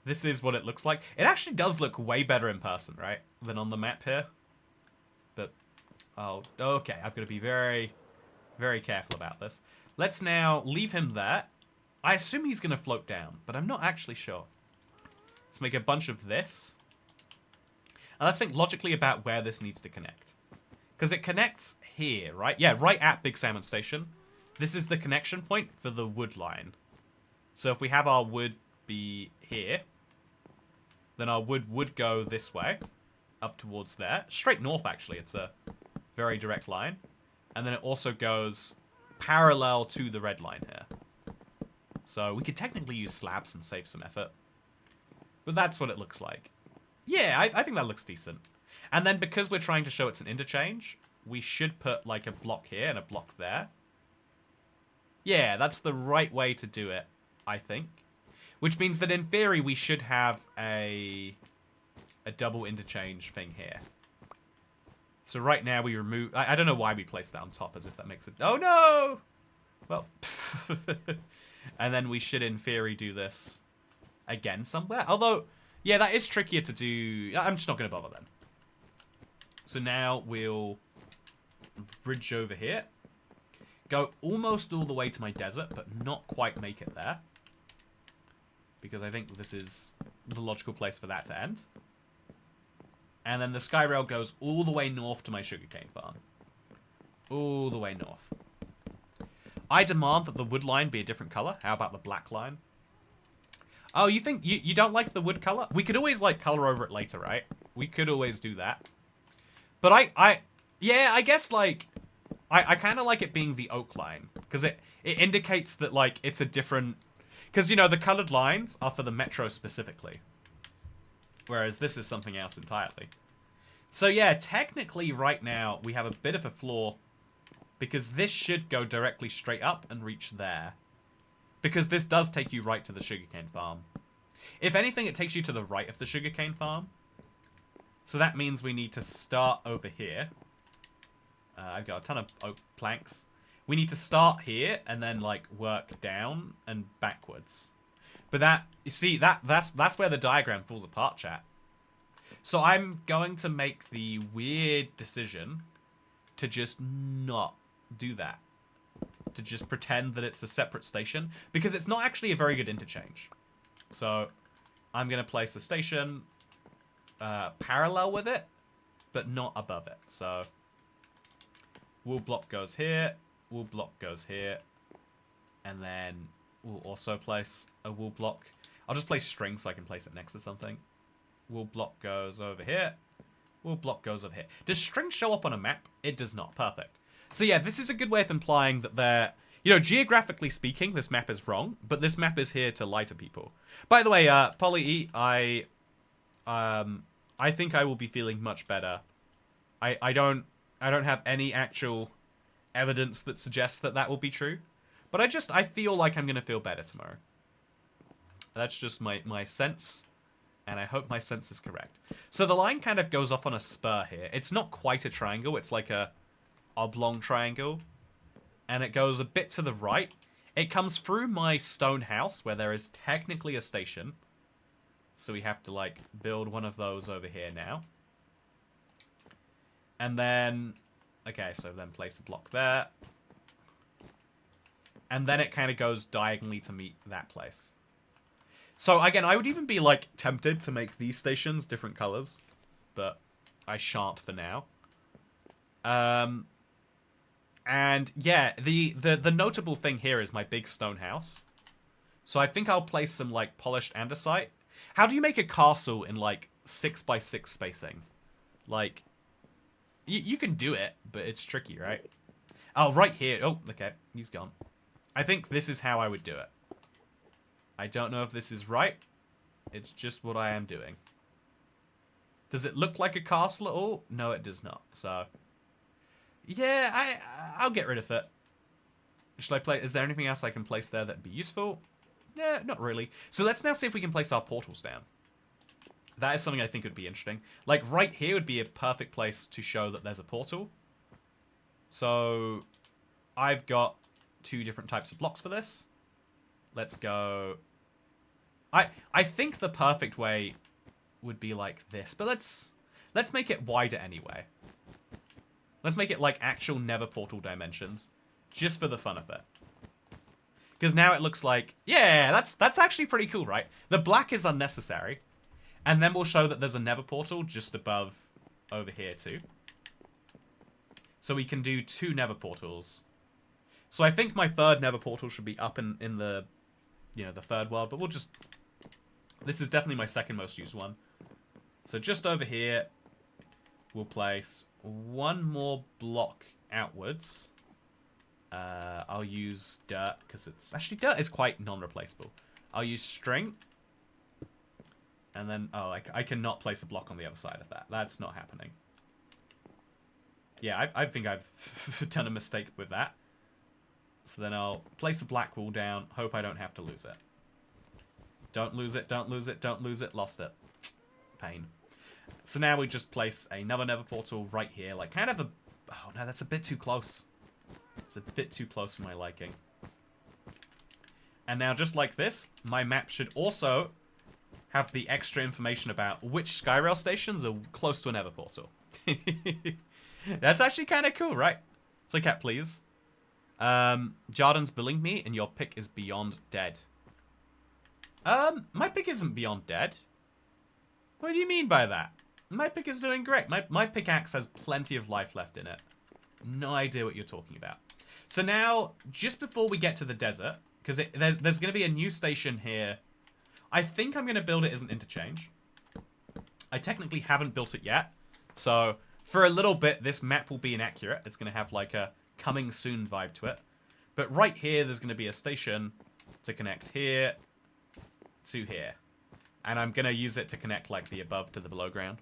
This is what it looks like. It actually does look way better in person, right? Than on the map here. But, oh, okay. I've got to be very, very careful about this. Let's now leave him there. I assume he's going to float down, but I'm not actually sure. Let's make a bunch of this. And let's think logically about where this needs to connect. Because it connects here, right? Yeah, right at Big Salmon Station. This is the connection point for the wood line. So if we have our wood be here, then our wood would go this way, up towards there. Straight north, actually. It's a very direct line. And then it also goes parallel to the red line here. So we could technically use slabs and save some effort. But that's what it looks like. Yeah, I think that looks decent. And then because we're trying to show it's an interchange, we should put like a block here and a block there. Yeah, that's the right way to do it, I think. Which means that in theory we should have a double interchange thing here. So right now we remove... I don't know why we placed that on top, as if that makes it... Oh no! Well... And then we should in theory do this again somewhere. Although, yeah, that is trickier to do. I'm just not going to bother then. So now we'll bridge over here. Go almost all the way to my desert, but not quite make it there. Because I think this is the logical place for that to end. And then the sky rail goes all the way north to my sugarcane farm. All the way north. I demand that the wood line be a different color. How about the black line? Oh, you think you don't like the wood color? We could always like color over it later, right? We could always do that. But yeah, I guess like I kind of like it being the oak line because it indicates that like it's a different, because you know the colored lines are for the metro specifically, whereas this is something else entirely. So yeah, technically right now we have a bit of a flaw Because this should go directly straight up and reach there. Because this does take you right to the sugarcane farm. If anything, it takes you to the right of the sugarcane farm. So that means we need to start over here. I've got a ton of oak planks. We need to start here and then, like, work down and backwards. But that, you see, that's where the diagram falls apart, chat. So I'm going to make the weird decision to just not do that. To just pretend that it's a separate station. Because it's not actually a very good interchange. So I'm going to place a station parallel with it, but not above it. So wool block goes here, wool block goes here, and then we'll also place a wool block. I'll just place string so I can place it next to something. Wool block goes over here, wool block goes over here. Does string show up on a map? It does not. Perfect. So yeah, this is a good way of implying that they're, you know, geographically speaking, this map is wrong, but this map is here to lie to people. By the way, Polly E, I think I will be feeling much better. I don't have any actual evidence that suggests that that will be true, but I feel like I'm gonna feel better tomorrow. That's just my sense, and I hope my sense is correct. So the line kind of goes off on a spur here. It's not quite a triangle. It's like a oblong triangle, and it goes a bit to the right. It comes through my stone house where there is technically a station. So we have to, like, build one of those over here now. And then, okay, so then place a block there. And then it kind of goes diagonally to meet that place. So, again, I would even be, like, tempted to make these stations different colors. But I shan't for now. And, yeah, the notable thing here is my big stone house. So I think I'll place some, like, polished andesite. How do you make a castle in, like, 6x6 spacing? Like, you can do it, but it's tricky, right? Oh, right here. Oh, okay. He's gone. I think this is how I would do it. I don't know if this is right. It's just what I am doing. Does it look like a castle at all? No, it does not. So, yeah, I'll get rid of it. Should I play? Is there anything else I can place there that'd be useful? Yeah, not really. So let's now see if we can place our portals down. That is something I think would be interesting. Like, right here would be a perfect place to show that there's a portal. So, I've got 2 different types of blocks for this. Let's go... I think the perfect way would be like this. But let's make it wider anyway. Let's make it like actual nether portal dimensions. Just for the fun of it. Because now it looks like, yeah, that's actually pretty cool, right? The black is unnecessary. And then we'll show that there's a nether portal just above over here too. So we can do 2 nether portals. So I think my 3rd nether portal should be up in the, you know, the 3rd world. But we'll just, this is definitely my 2nd most used one. So just over here, we'll place 1 more block outwards. I'll use dirt, because it's... Actually, dirt is quite non-replaceable. I'll use string. And then... Oh, I cannot place a block on the other side of that. That's not happening. Yeah, I think I've done a mistake with that. So then I'll place a black wall down. Hope I don't have to lose it. Don't lose it, don't lose it, don't lose it. Lost it. Pain. So now we just place another nether portal right here. Like, kind of a... Oh, no, that's a bit too close. It's a bit too close for my liking. And now, just like this, my map should also have the extra information about which Skyrail stations are close to a nether portal. That's actually kind of cool, right? So, cat, please. Jardin's billing me, and your pick is beyond dead. My pick isn't beyond dead. What do you mean by that? My pick is doing great. My pickaxe has plenty of life left in it. No idea what you're talking about. So now, just before we get to the desert, because there's going to be a new station here. I think I'm going to build it as an interchange. I technically haven't built it yet. So, for a little bit, this map will be inaccurate. It's going to have like a coming soon vibe to it. But right here, there's going to be a station to connect here to here. And I'm going to use it to connect like the above to the below ground.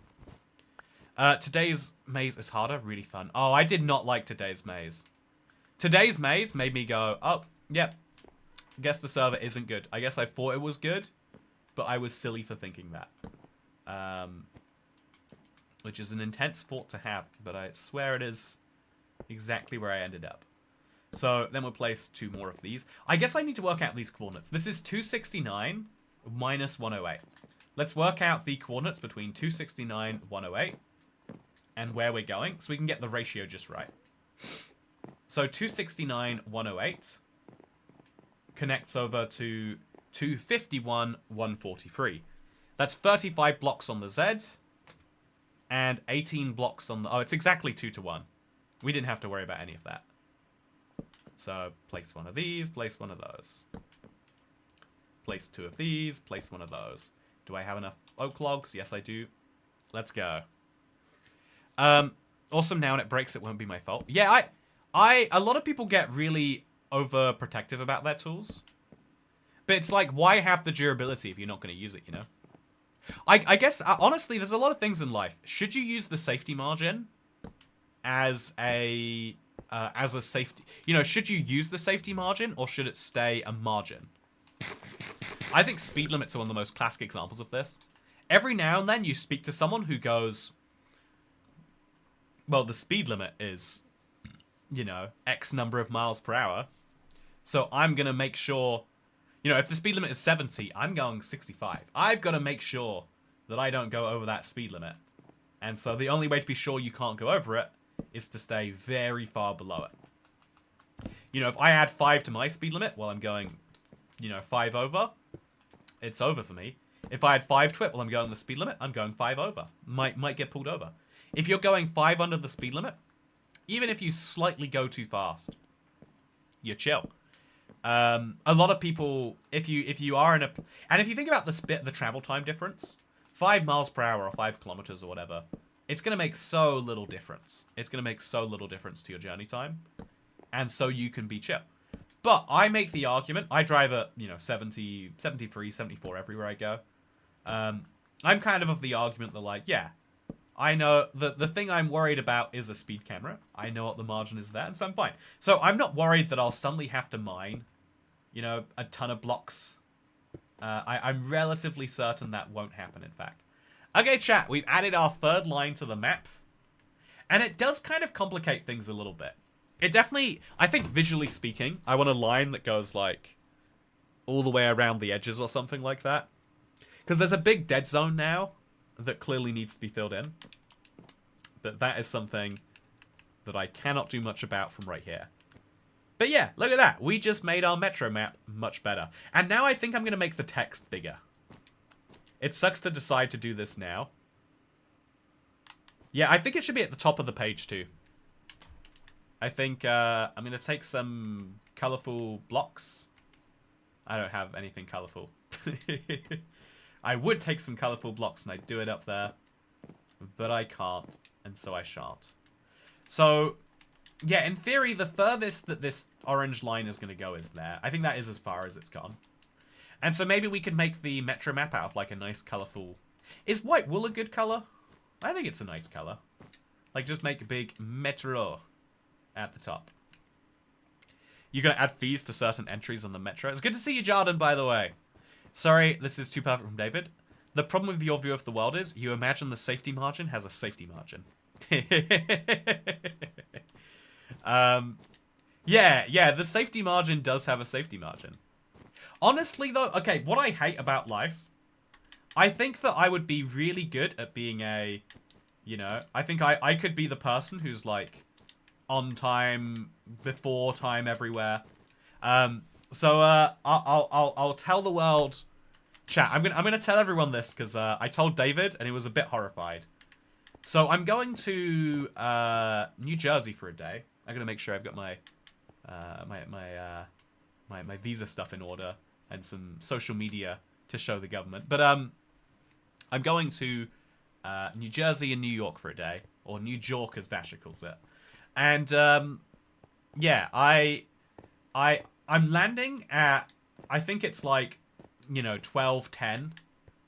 Today's maze is harder. Really fun. Oh, I did not like today's maze. Today's maze made me go, oh, yep. Guess the server isn't good. I guess I thought it was good, but I was silly for thinking that. Which is an intense thought to have, but I swear it is exactly where I ended up. So then we'll place 2 more of these. I guess I need to work out these coordinates. This is 269 minus 108. Let's work out the coordinates between 269, 108, and where we're going, so we can get the ratio just right. So 269, 108 connects over to 251, 143. That's 35 blocks on the Z, and 18 blocks on the... Oh, it's exactly 2 to 1. We didn't have to worry about any of that. So, place 1 of these, place 1 of those. Place 2 of these, place 1 of those. Do I have enough oak logs? Yes, I do. Let's go. Awesome, now when it breaks, it won't be my fault. Yeah, a lot of people get really overprotective about their tools. But it's like, why have the durability if you're not going to use it, you know? I guess, honestly, there's a lot of things in life. Should you use the safety margin as a safety... You know, should you use the safety margin, or should it stay a margin? I think speed limits are one of the most classic examples of this. Every now and then you speak to someone who goes, well, the speed limit is, you know, X number of miles per hour. So I'm going to make sure, you know, if the speed limit is 70, I'm going 65. I've got to make sure that I don't go over that speed limit. And so the only way to be sure you can't go over it is to stay very far below it. You know, if I add 5 to my speed limit while I'm going, you know, 5 over, it's over for me. If I add 5 to it while I'm going the speed limit, I'm going 5 over. Might get pulled over. If you're going 5 under the speed limit, even if you slightly go too fast, you're chill. A lot of people, if you are in a... And if you think about the travel time difference, 5 miles per hour or 5 kilometers or whatever, it's going to make so little difference. It's going to make so little difference to your journey time. And so you can be chill. But I make the argument, I drive at, you know, 70, 73, 74 everywhere I go. I'm kind of the argument that, like, yeah, I know the thing I'm worried about is a speed camera. I know what the margin is there, and so I'm fine. So I'm not worried that I'll suddenly have to mine, you know, a ton of blocks. I'm relatively certain that won't happen, in fact. Okay, chat, we've added our 3rd line to the map. And it does kind of complicate things a little bit. It definitely, I think visually speaking, I want a line that goes, like, all the way around the edges or something like that. Because there's a big dead zone now that clearly needs to be filled in. But that is something that I cannot do much about from right here. But yeah, look at that. We just made our metro map much better. And now I think I'm going to make the text bigger. It sucks to decide to do this now. Yeah, I think it should be at the top of the page too. I think I'm going to take some colorful blocks. I don't have anything colorful. I would take some colorful blocks and I'd do it up there. But I can't, and so I shan't. So, yeah, in theory, the furthest that this orange line is going to go is there. I think that is as far as it's gone. And so maybe we could make the metro map out of, like, a nice colorful... Is white wool a good color? I think it's a nice color. Like, just make a big metro at the top. You're going to add fees to certain entries on the metro. It's good to see you, Jordan, by the way. Sorry, this is too perfect from David. The problem with your view of the world is you imagine the safety margin has a safety margin. Yeah, the safety margin does have a safety margin. Honestly, though, okay, what I hate about life, I think that I would be really good at being a, you know, I think I could be the person who's, like, on time, before time, everywhere. So I'll tell the world, chat. I'm gonna tell everyone this because I told David and he was a bit horrified. So I'm going to New Jersey for a day. I'm gonna make sure I've got my my visa stuff in order and some social media to show the government. But I'm going to New Jersey and New York for a day, or New York as Dasher calls it. And yeah, I'm landing at, I think it's like, you know, 12:10.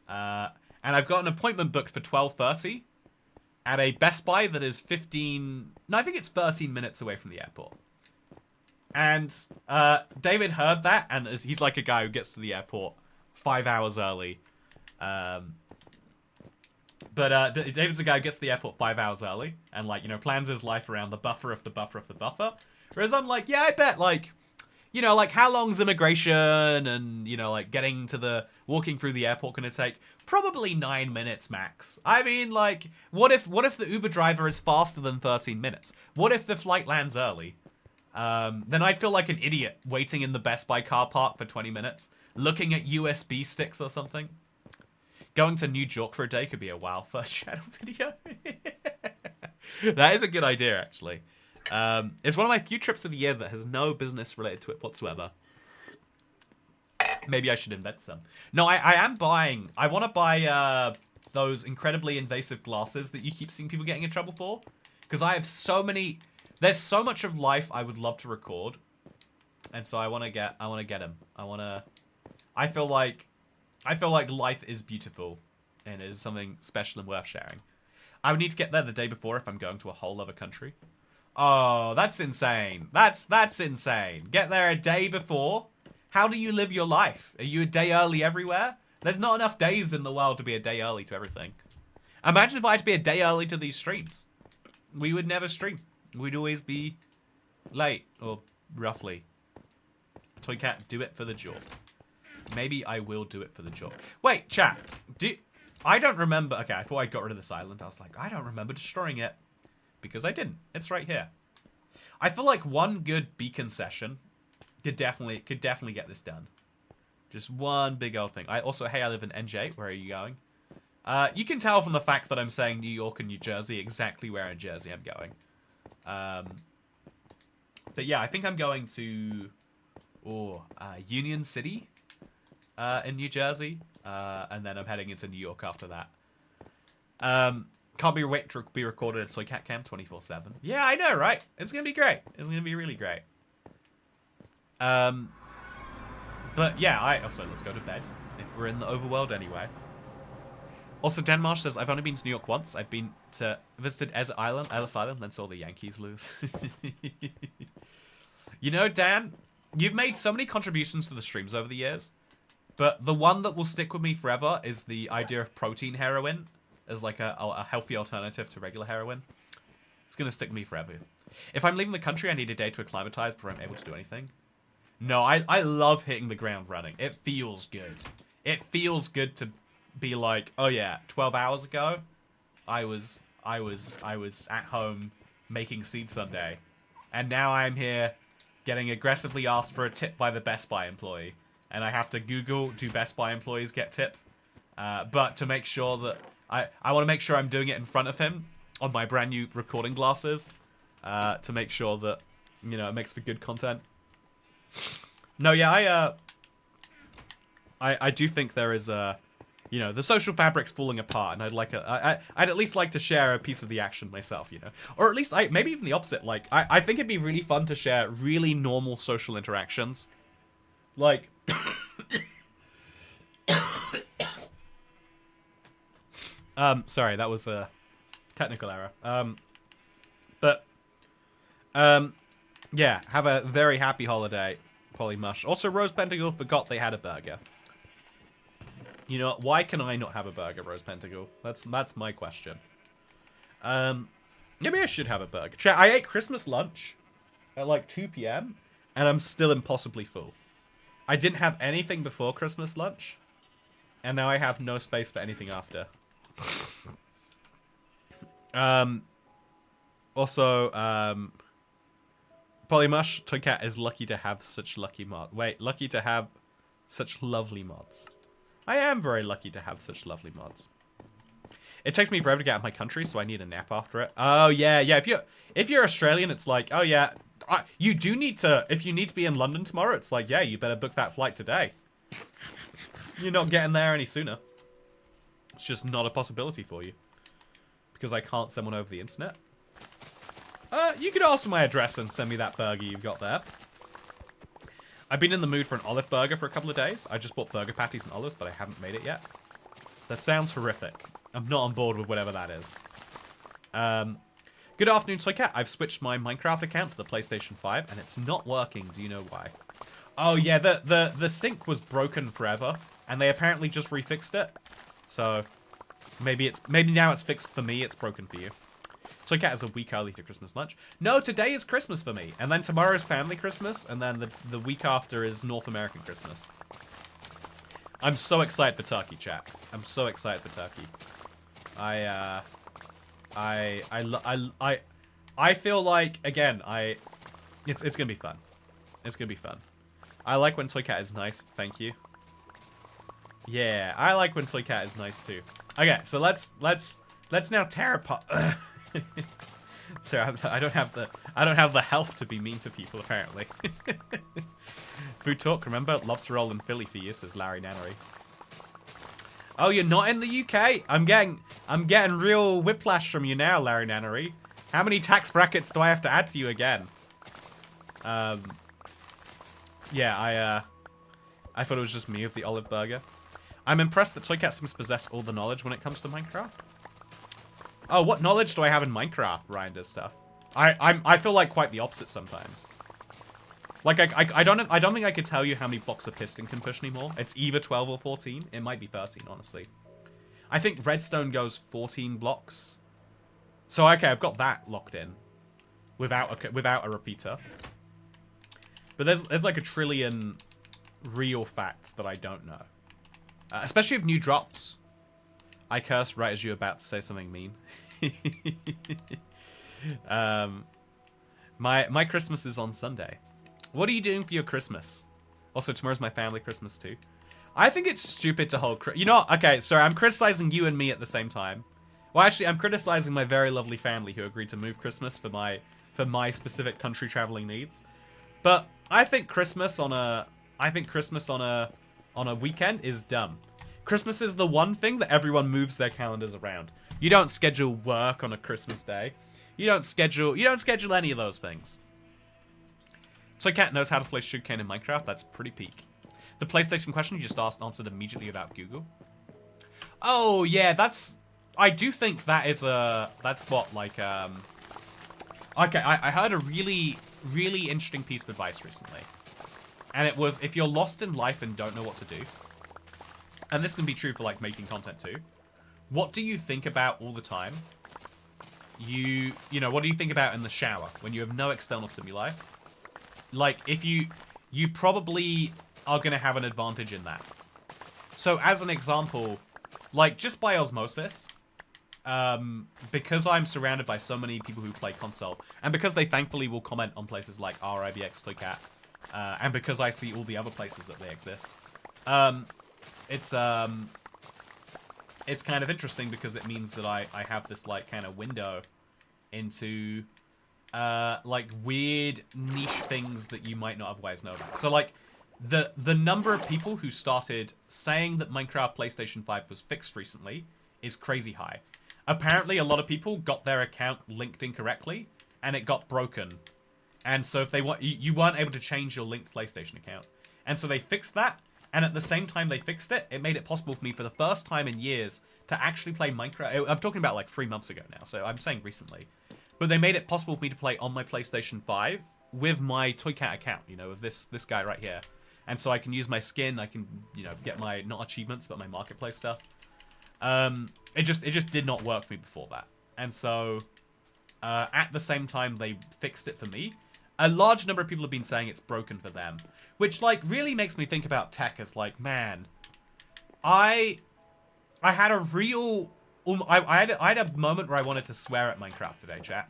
And I've got an appointment booked for 12:30 at a Best Buy that is 13 minutes away from the airport. And David heard that, and he's like a guy who gets to the airport 5 hours early. But David's a guy who gets to the airport 5 hours early, and like, you know, plans his life around the buffer of the buffer of the buffer. Whereas I'm like, yeah, I bet, like, you know, like, how long's immigration and, you know, like, walking through the airport gonna take? Probably 9 minutes max. I mean, like, what if the Uber driver is faster than 13 minutes? What if the flight lands early? Then I'd feel like an idiot waiting in the Best Buy car park for 20 minutes, looking at USB sticks or something. Going to New York for a day could be a wow first channel video. That is a good idea, actually. It's one of my few trips of the year that has no business related to it whatsoever. Maybe I should invent some. No, I am buying... I want to buy those incredibly invasive glasses that you keep seeing people getting in trouble for. Because I have so many... There's so much of life I would love to record. And so I want to get them. I feel like life is beautiful. And it is something special and worth sharing. I would need to get there the day before if I'm going to a whole other country. Oh, that's insane. That's insane. Get there a day before? How do you live your life? Are you a day early everywhere? There's not enough days in the world to be a day early to everything. Imagine if I had to be a day early to these streams. We would never stream. We'd always be late, or roughly. Toycat, do it for the job. Maybe I will do it for the job. Wait, chat. I don't remember. Okay, I thought I got rid of this island. I was like, I don't remember destroying it. Because I didn't. It's right here. I feel like one good beacon session could definitely get this done. Just one big old thing. Hey, I live in NJ. Where are you going? You can tell from the fact that I'm saying New York and New Jersey exactly where in Jersey I'm going. But yeah, I think I'm going to Union City in New Jersey. And then I'm heading into New York after that. Can't be wait to be recorded at Toycat Cam 24/7. Yeah, I know, right? It's gonna be great. It's gonna be really great. But yeah, also let's go to bed if we're in the overworld anyway. Also, Denmarsh says I've only been to New York once. I've been to visited Ellis Island, then saw the Yankees lose. You know, Dan, you've made so many contributions to the streams over the years, but the one that will stick with me forever is the idea of protein heroin as like a healthy alternative to regular heroin. It's gonna stick with me forever. If I'm leaving the country, I need a day to acclimatize before I'm able to do anything. No, I love hitting the ground running. It feels good. It feels good to be like, oh yeah, 12 hours ago, I was at home making seed sundae, and now I'm here getting aggressively asked for a tip by the Best Buy employee, and I have to Google, do Best Buy employees get tip? But to make sure that I want to make sure I'm doing it in front of him on my brand new recording glasses, to make sure that, you know, it makes for good content. No, yeah, I do think there is you know, the social fabric's falling apart, and I'd at least like to share a piece of the action myself, you know, or at least maybe even the opposite. Like, I think it'd be really fun to share really normal social interactions, like. Sorry, that was a technical error. Yeah, have a very happy holiday, Polymush. Also, Rose Pentacle forgot they had a burger. You know, why can I not have a burger, Rose Pentacle? That's my question. Maybe I should have a burger. Chat, I ate Christmas lunch at like 2 p.m. and I'm still impossibly full. I didn't have anything before Christmas lunch, and now I have no space for anything after. Also, Polymush, Toycat is lucky to have such lucky mods. Wait, lucky to have such lovely mods. I am very lucky to have such lovely mods. It takes me forever to get out of my country, so I need a nap after it. Oh yeah, yeah. If you're Australian, it's like, oh yeah, you do need to. If you need to be in London tomorrow, it's like, yeah, you better book that flight today. You're not getting there any sooner. It's just not a possibility for you because I can't send one over the internet. You could ask for my address and send me that burger you've got there. I've been in the mood for an olive burger for a couple of days. I just bought burger patties and olives, but I haven't made it yet. That sounds horrific. I'm not on board with whatever that is. Good Good afternoon, Toycat. I've switched my Minecraft account to the PlayStation 5, and it's not working. Do you know why? Oh, yeah, the sync was broken forever, and they apparently just refixed it. So, maybe now it's fixed for me, it's broken for you. Toycat is a week early to Christmas lunch. No, today is Christmas for me, and then tomorrow is family Christmas, and then the week after is North American Christmas. I'm so excited for turkey, chat. I'm so excited for turkey. I feel like, again, it's gonna be fun. It's gonna be fun. I like when Toycat is nice. Thank you. Yeah, I like when Toycat is nice too. Okay, so let's now tear apart. So I don't have the health to be mean to people apparently. Food talk. Remember lobster roll in Philly for you, says Larry Nannery. Oh, you're not in the UK? I'm getting real whiplash from you now, Larry Nannery. How many tax brackets do I have to add to you again? Yeah, I thought it was just me with the olive burger. I'm impressed that Toycat seems to possess all the knowledge when it comes to Minecraft. Oh, what knowledge do I have in Minecraft? Ryan does stuff. I feel like quite the opposite sometimes. Like I don't think I could tell you how many blocks a piston can push anymore. It's either 12 or 14. It might be 13, honestly. I think redstone goes 14 blocks. So okay, I've got that locked in without a repeater. But there's like a trillion real facts that I don't know. Especially with new drops. I cursed right as you were about to say something mean. My Christmas is on Sunday. What are you doing for your Christmas? Also, tomorrow's my family Christmas too. I think it's stupid to hold... You know what? Okay, sorry, I'm criticizing you and me at the same time. Well, actually, I'm criticizing my very lovely family who agreed to move Christmas for my specific country traveling needs. But I think Christmas on a weekend is dumb. Christmas is the one thing that everyone moves their calendars around. You don't schedule work on a Christmas day. You don't schedule any of those things. Toycat knows how to play sugarcane in Minecraft. That's pretty peak. The PlayStation question you just asked answered immediately without Google. Oh yeah, I do think that's what like okay, I heard a really interesting piece of advice recently. And it was, if you're lost in life and don't know what to do, and this can be true for like making content too, what do you think about all the time? You know, what do you think about in the shower when you have no external stimuli? Like, if you probably are going to have an advantage in that. So, as an example, like, just by osmosis, because I'm surrounded by so many people who play console, and because they thankfully will comment on places like RIBX Toycat, and because I see all the other places that they exist, it's kind of interesting because it means that I have this, like, kind of window into... like weird niche things that you might not otherwise know about. So like the number of people who started saying that Minecraft PlayStation 5 was fixed recently is crazy high. Apparently a lot of people got their account linked incorrectly and it got broken. And so if they want, you weren't able to change your linked PlayStation account. And so they fixed that, and at the same time they fixed it, it made it possible for me for the first time in years to actually play Minecraft. I'm talking about like 3 months ago now, so I'm saying recently. But they made it possible for me to play on my PlayStation 5 with my Toycat account, you know, with this guy right here. And so I can use my skin, I can, you know, get my, not achievements, but my marketplace stuff. It just did not work for me before that. And so, at the same time they fixed it for me, a large number of people have been saying it's broken for them. Which, like, really makes me think about tech as, like, man, I had a real... I had a moment where I wanted to swear at Minecraft today, chat.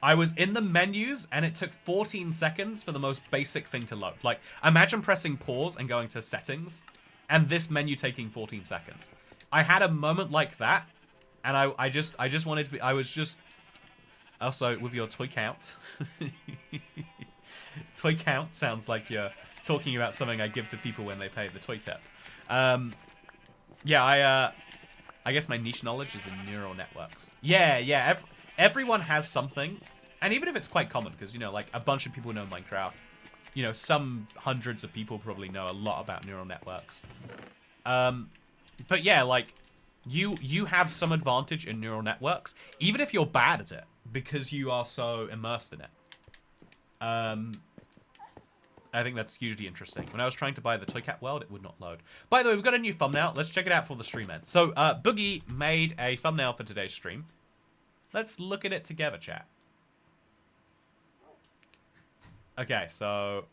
I was in the menus, and it took 14 seconds for the most basic thing to load. Like, imagine pressing pause and going to settings, and this menu taking 14 seconds. I had a moment like that, and I just wanted to be... I was just... Also, with your toy count... Toy count sounds like you're talking about something I give to people when they pay the toy tip. Yeah, I guess my niche knowledge is in neural networks. Yeah, everyone has something. And even if it's quite common, because, you know, like, a bunch of people know Minecraft. You know, some hundreds of people probably know a lot about neural networks. But yeah, like, you have some advantage in neural networks, even if you're bad at it. because you are so immersed in it. I think that's hugely interesting. When I was trying to buy the Toy Cat World, it would not load. By the way, we've got a new thumbnail. Let's check it out before the stream ends. So, Boogie made a thumbnail for today's stream. Let's look at it together, chat. Okay, so,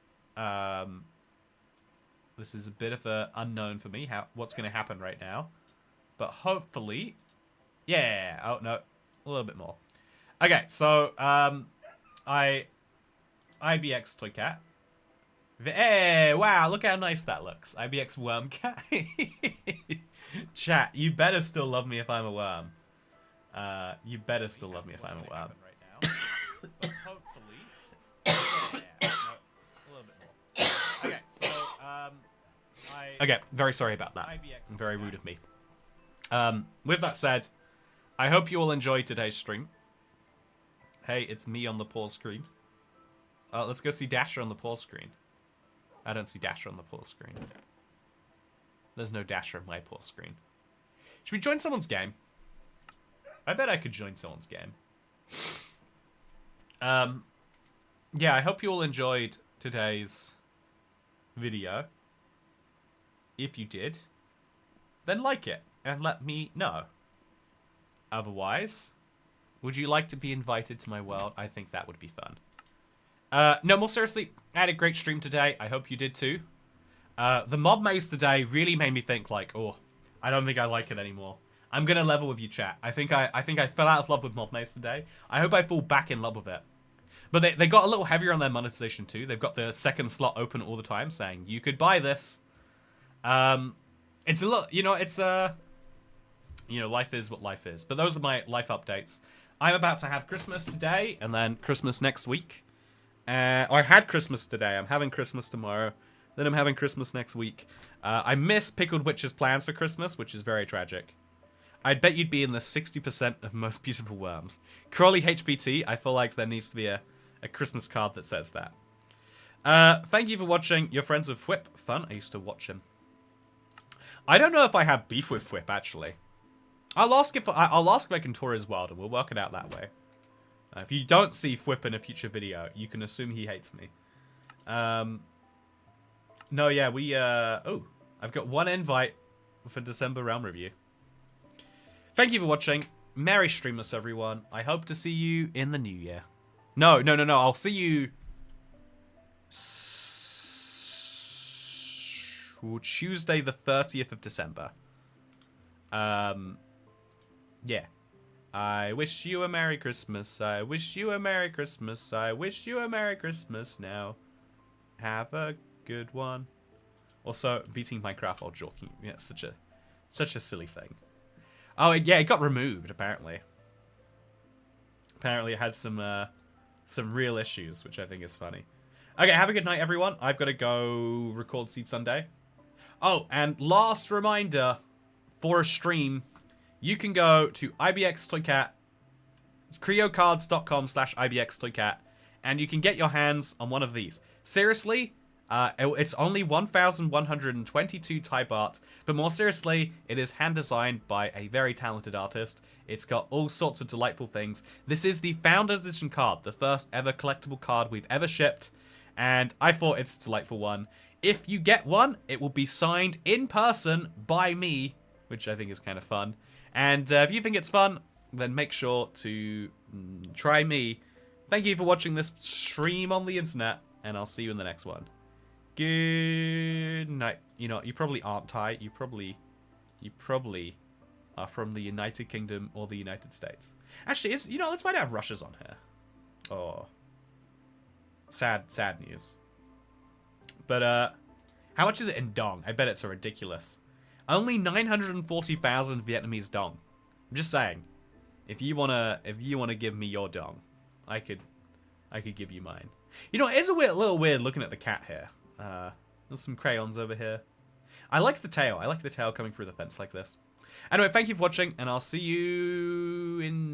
this is a bit of an unknown for me, what's going to happen right now. But hopefully, yeah, oh, no, a little bit more. Okay, so, IBX Toy Cat. Hey, wow, look how nice that looks. IBX Worm Cat. Chat, you better still love me if I'm a worm. You better still love me if I'm a worm. But hopefully, yeah, no, a little bit more. Okay, so, okay, very sorry about that. Very rude of me. With that said, I hope you all enjoyed today's stream. Hey, it's me on the pause screen. Let's go see Dasher on the pause screen. I don't see Dasher on the pause screen. There's no Dasher on my pause screen. Should we join someone's game? I bet I could join someone's game. Yeah, I hope you all enjoyed today's video. If you did, then like it and let me know. Otherwise, would you like to be invited to my world? I think that would be fun. No, more seriously, I had a great stream today. I hope you did too. The mob maze today really made me think like, oh, I don't think I like it anymore. I'm gonna level with you, chat. I think I fell out of love with mob maze today. I hope I fall back in love with it. But they got a little heavier on their monetization too. They've got the second slot open all the time, saying you could buy this. It's a lot, you know, it's you know, life is what life is. But those are my life updates. I'm about to have Christmas today, and then Christmas next week. I had Christmas today. I'm having Christmas tomorrow. Then I'm having Christmas next week. I miss Pickled Witch's plans for Christmas, which is very tragic. I'd bet you'd be in the 60% of most beautiful worms. Crowley HPT, I feel like there needs to be a Christmas card that says that. Thank you for watching. Your friends of Whip. Fun. I used to watch him. I don't know if I have beef with Whip, actually. I'll ask if I can tour his world, and we'll work it out that way. If you don't see Whip in a future video, you can assume he hates me. No, yeah, oh, I've got one invite for December Realm Review. Thank you for watching. Merry Streamless, everyone. I hope to see you in the new year. No. I'll see you Tuesday the 30th of December. Yeah. I wish you a Merry Christmas. I wish you a Merry Christmas. I wish you a Merry Christmas now. Have a good one. Also, beating Minecraft while joking. Yeah, such a silly thing. Oh, yeah, it got removed, apparently. Apparently it had some real issues, which I think is funny. Okay, have a good night, everyone. I've got to go record Seed Sunday. Oh, and last reminder for a stream, you can go to IBXToyCat, creocards.com/IBXToyCat, and you can get your hands on one of these. Seriously, it's only 1,122 type art, but more seriously, it is hand-designed by a very talented artist. It's got all sorts of delightful things. This is the Founders Edition card, the first ever collectible card we've ever shipped, and I thought it's a delightful one. If you get one, it will be signed in person by me, which I think is kind of fun. And if you think it's fun, then make sure to try me. Thank you for watching this stream on the internet, and I'll see you in the next one. Good night. You know, you probably aren't Thai. You probably are from the United Kingdom or the United States. Actually, you know, let's find out if Russia's on here. Oh. Sad news. But, how much is it in dong? I bet it's a ridiculous. Only 940,000 Vietnamese dong. I'm just saying, if you wanna give me your dong, I could give you mine. You know, it is a little weird looking at the cat here. There's some crayons over here. I like the tail. I like the tail coming through the fence like this. Anyway, thank you for watching, and I'll see you in